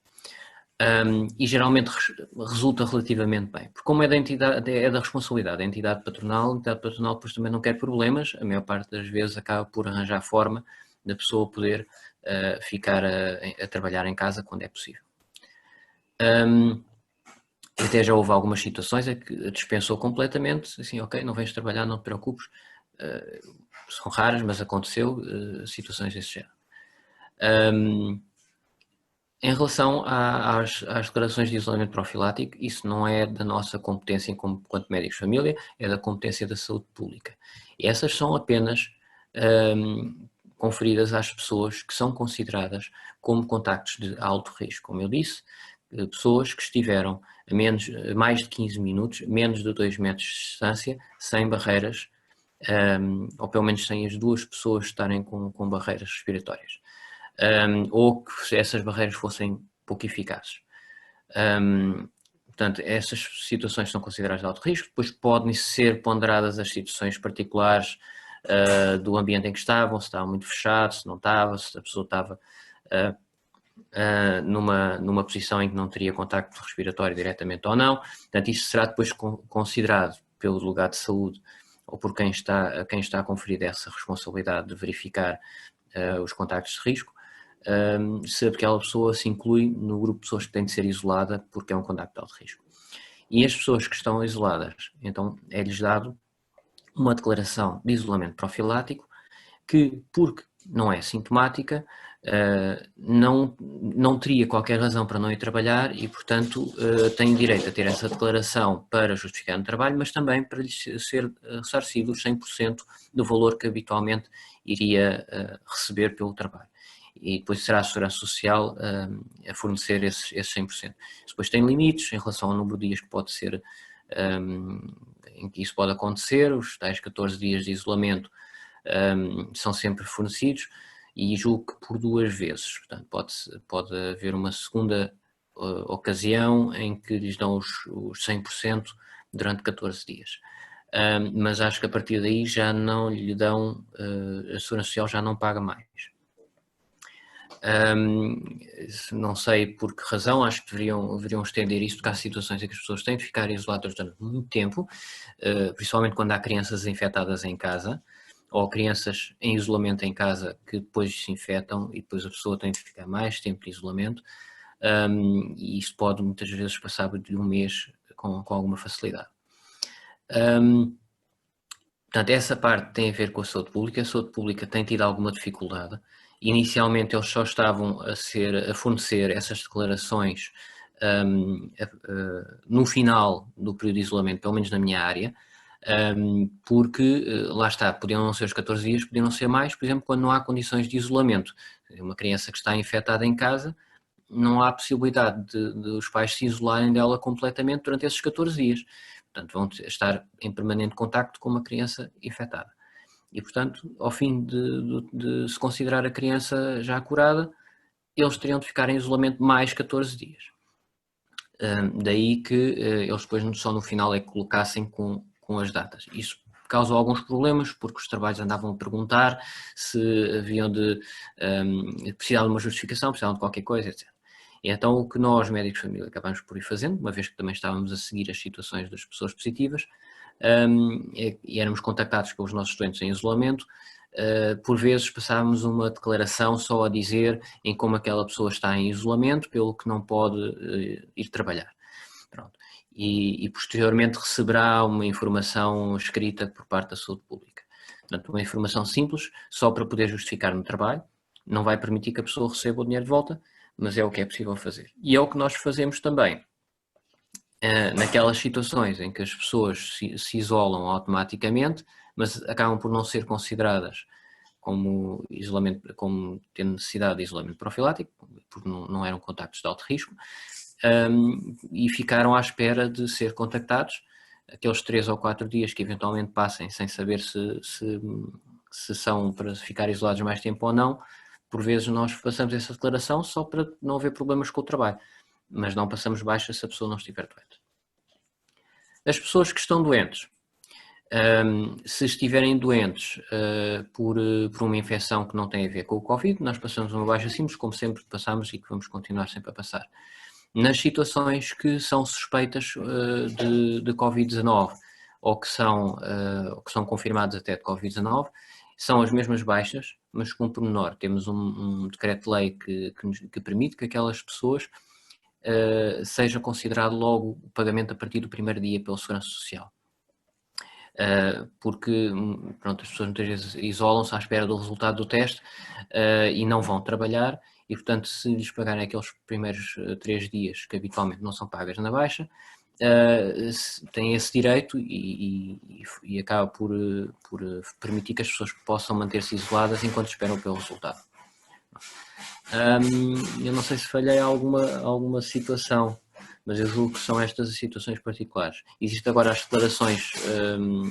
E geralmente resulta relativamente bem, porque como é da responsabilidade da entidade patronal, a entidade patronal depois também não quer problemas, a maior parte das vezes acaba por arranjar forma da pessoa poder ficar a trabalhar em casa quando é possível. Até já houve algumas situações em que dispensou completamente, assim, ok, não vens trabalhar, não te preocupes, são raras, mas aconteceu situações desse género. Em relação às declarações de isolamento profilático, isso não é da nossa competência enquanto médicos de família, é da competência da saúde pública. E essas são apenas conferidas às pessoas que são consideradas como contactos de alto risco. Como eu disse, pessoas que estiveram a mais de 15 minutos, menos de 2 metros de distância, sem barreiras, ou pelo menos sem as duas pessoas estarem com barreiras respiratórias. Ou que essas barreiras fossem pouco eficazes. Portanto, essas situações são consideradas de alto risco, depois podem ser ponderadas as situações particulares do ambiente em que estavam, se estava muito fechado, se não estava, se a pessoa estava numa posição em que não teria contacto respiratório diretamente ou não. Portanto, isso será depois considerado pelo delegado de saúde ou por quem está a conferir essa responsabilidade de verificar os contactos de risco, se aquela pessoa se inclui no grupo de pessoas que tem de ser isolada porque é um contacto de alto risco. E as pessoas que estão isoladas, então é-lhes dado uma declaração de isolamento profilático que, porque não é sintomática, não teria qualquer razão para não ir trabalhar e, portanto, tem direito a ter essa declaração para justificar no trabalho, mas também para lhes ser ressarcido os 100% do valor que habitualmente iria receber pelo trabalho. E depois será a Segurança Social a fornecer esses 100%. Depois tem limites em relação ao número de dias que pode ser em que isso pode acontecer, os tais 14 dias de isolamento são sempre fornecidos e julgo que por 2 vezes, portanto pode haver uma segunda ocasião em que lhes dão os 100% durante 14 dias. Mas acho que a partir daí já não lhe dão, a Segurança Social já não paga mais. Não sei por que razão, acho que deveriam estender isto, porque há situações em que as pessoas têm de ficar isoladas durante muito tempo, principalmente quando há crianças infectadas em casa, ou crianças em isolamento em casa que depois se infectam e depois a pessoa tem de ficar mais tempo de isolamento, e isto pode muitas vezes passar de 1 mês com alguma facilidade. Portanto, essa parte tem a ver com a saúde pública tem tido alguma dificuldade. Inicialmente eles só estavam a fornecer essas declarações no final do período de isolamento, pelo menos na minha área, porque, lá está, podiam não ser os 14 dias, podiam não ser mais, por exemplo, quando não há condições de isolamento. Uma criança que está infectada em casa, não há possibilidade de os pais se isolarem dela completamente durante esses 14 dias. Portanto, vão estar em permanente contacto com uma criança infectada. E, portanto, ao fim de se considerar a criança já curada, eles teriam de ficar em isolamento mais 14 dias. Daí que eles depois só no final é que colocassem com as datas. Isso causou alguns problemas, porque os trabalhos andavam a perguntar se haviam de precisar de uma justificação, precisavam de qualquer coisa, etc. E então o que nós, médicos de família, acabamos por ir fazendo, uma vez que também estávamos a seguir as situações das pessoas positivas, e éramos contactados pelos nossos doentes em isolamento, por vezes passávamos uma declaração só a dizer em como aquela pessoa está em isolamento, pelo que não pode ir trabalhar. Pronto. E posteriormente receberá uma informação escrita por parte da saúde pública. Portanto, uma informação simples, só para poder justificar no trabalho, não vai permitir que a pessoa receba o dinheiro de volta, mas é o que é possível fazer. E é o que nós fazemos também naquelas situações em que as pessoas se isolam automaticamente, mas acabam por não ser consideradas como tendo necessidade de isolamento profilático, porque não eram contactos de alto risco, e ficaram à espera de ser contactados, aqueles 3 ou 4 dias que eventualmente passem sem saber se são para ficar isolados mais tempo ou não. Por vezes nós passamos essa declaração só para não haver problemas com o trabalho, mas não passamos baixa se a pessoa não estiver doente. As pessoas que estão doentes, se estiverem doentes por uma infecção que não tem a ver com o Covid, nós passamos uma baixa simples, como sempre passamos e que vamos continuar sempre a passar. Nas situações que são suspeitas de Covid-19 ou que são confirmadas até de Covid-19, são as mesmas baixas, mas com um pormenor. Temos um decreto-lei que permite que aquelas pessoas seja considerado logo o pagamento a partir do primeiro dia pela Segurança Social. Porque pronto, as pessoas muitas vezes isolam-se à espera do resultado do teste e não vão trabalhar e, portanto, se lhes pagarem aqueles primeiros 3 dias que habitualmente não são pagas na baixa, têm esse direito e acaba por permitir que as pessoas possam manter-se isoladas enquanto esperam pelo resultado. Eu não sei se falhei alguma situação, mas eu julgo que são estas as situações particulares. Existem agora as declarações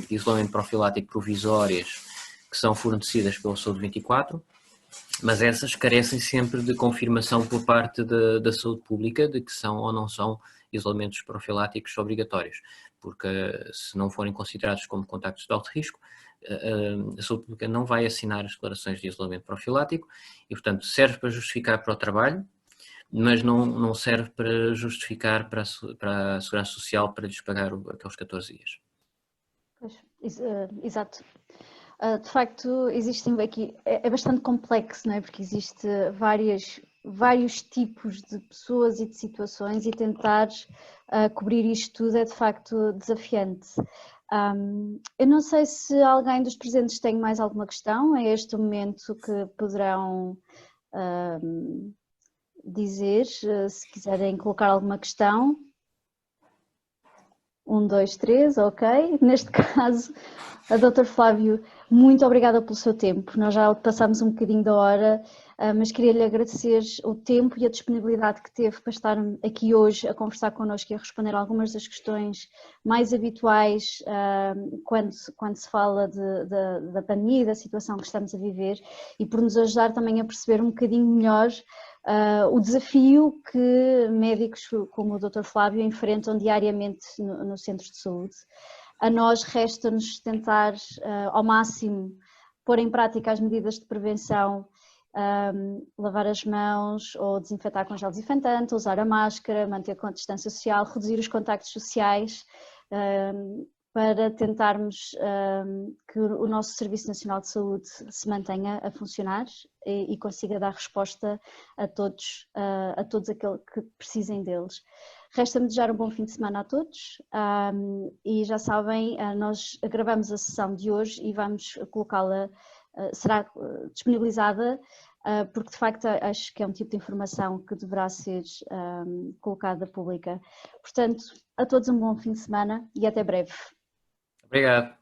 de isolamento profilático provisórias que são fornecidas pelo Saúde 24, mas essas carecem sempre de confirmação por parte da saúde pública de que são ou não são isolamentos profiláticos obrigatórios, porque se não forem considerados como contactos de alto risco, a saúde pública não vai assinar as declarações de isolamento profilático e, portanto, serve para justificar para o trabalho, mas não serve para justificar para a Segurança Social para lhes pagar aqueles 14 dias. Pois, exato. De facto, existem aqui, é bastante complexo, não é? Porque existe vários tipos de pessoas e de situações e tentar cobrir isto tudo é de facto desafiante. Eu não sei se alguém dos presentes tem mais alguma questão a este momento que poderão dizer, se quiserem colocar alguma questão. 1, 2, 3, ok. Neste caso, a Dr. Flávio Muito obrigada pelo seu tempo. Nós já passámos um bocadinho da hora, mas queria-lhe agradecer o tempo e a disponibilidade que teve para estar aqui hoje a conversar connosco e a responder algumas das questões mais habituais quando se fala da pandemia e da situação que estamos a viver, e por nos ajudar também a perceber um bocadinho melhor o desafio que médicos como o Dr. Flávio enfrentam diariamente no centro de saúde. A nós resta-nos tentar ao máximo pôr em prática as medidas de prevenção, lavar as mãos ou desinfetar com gel desinfetante, usar a máscara, manter a distância social, reduzir os contactos sociais, para tentarmos que o nosso Serviço Nacional de Saúde se mantenha a funcionar e consiga dar resposta a todos aqueles que precisem deles. Resta-me desejar um bom fim de semana a todos e já sabem, nós gravamos a sessão de hoje e vamos colocá-la, será disponibilizada, porque de facto acho que é um tipo de informação que deverá ser colocada pública. Portanto, a todos um bom fim de semana e até breve. Obrigado.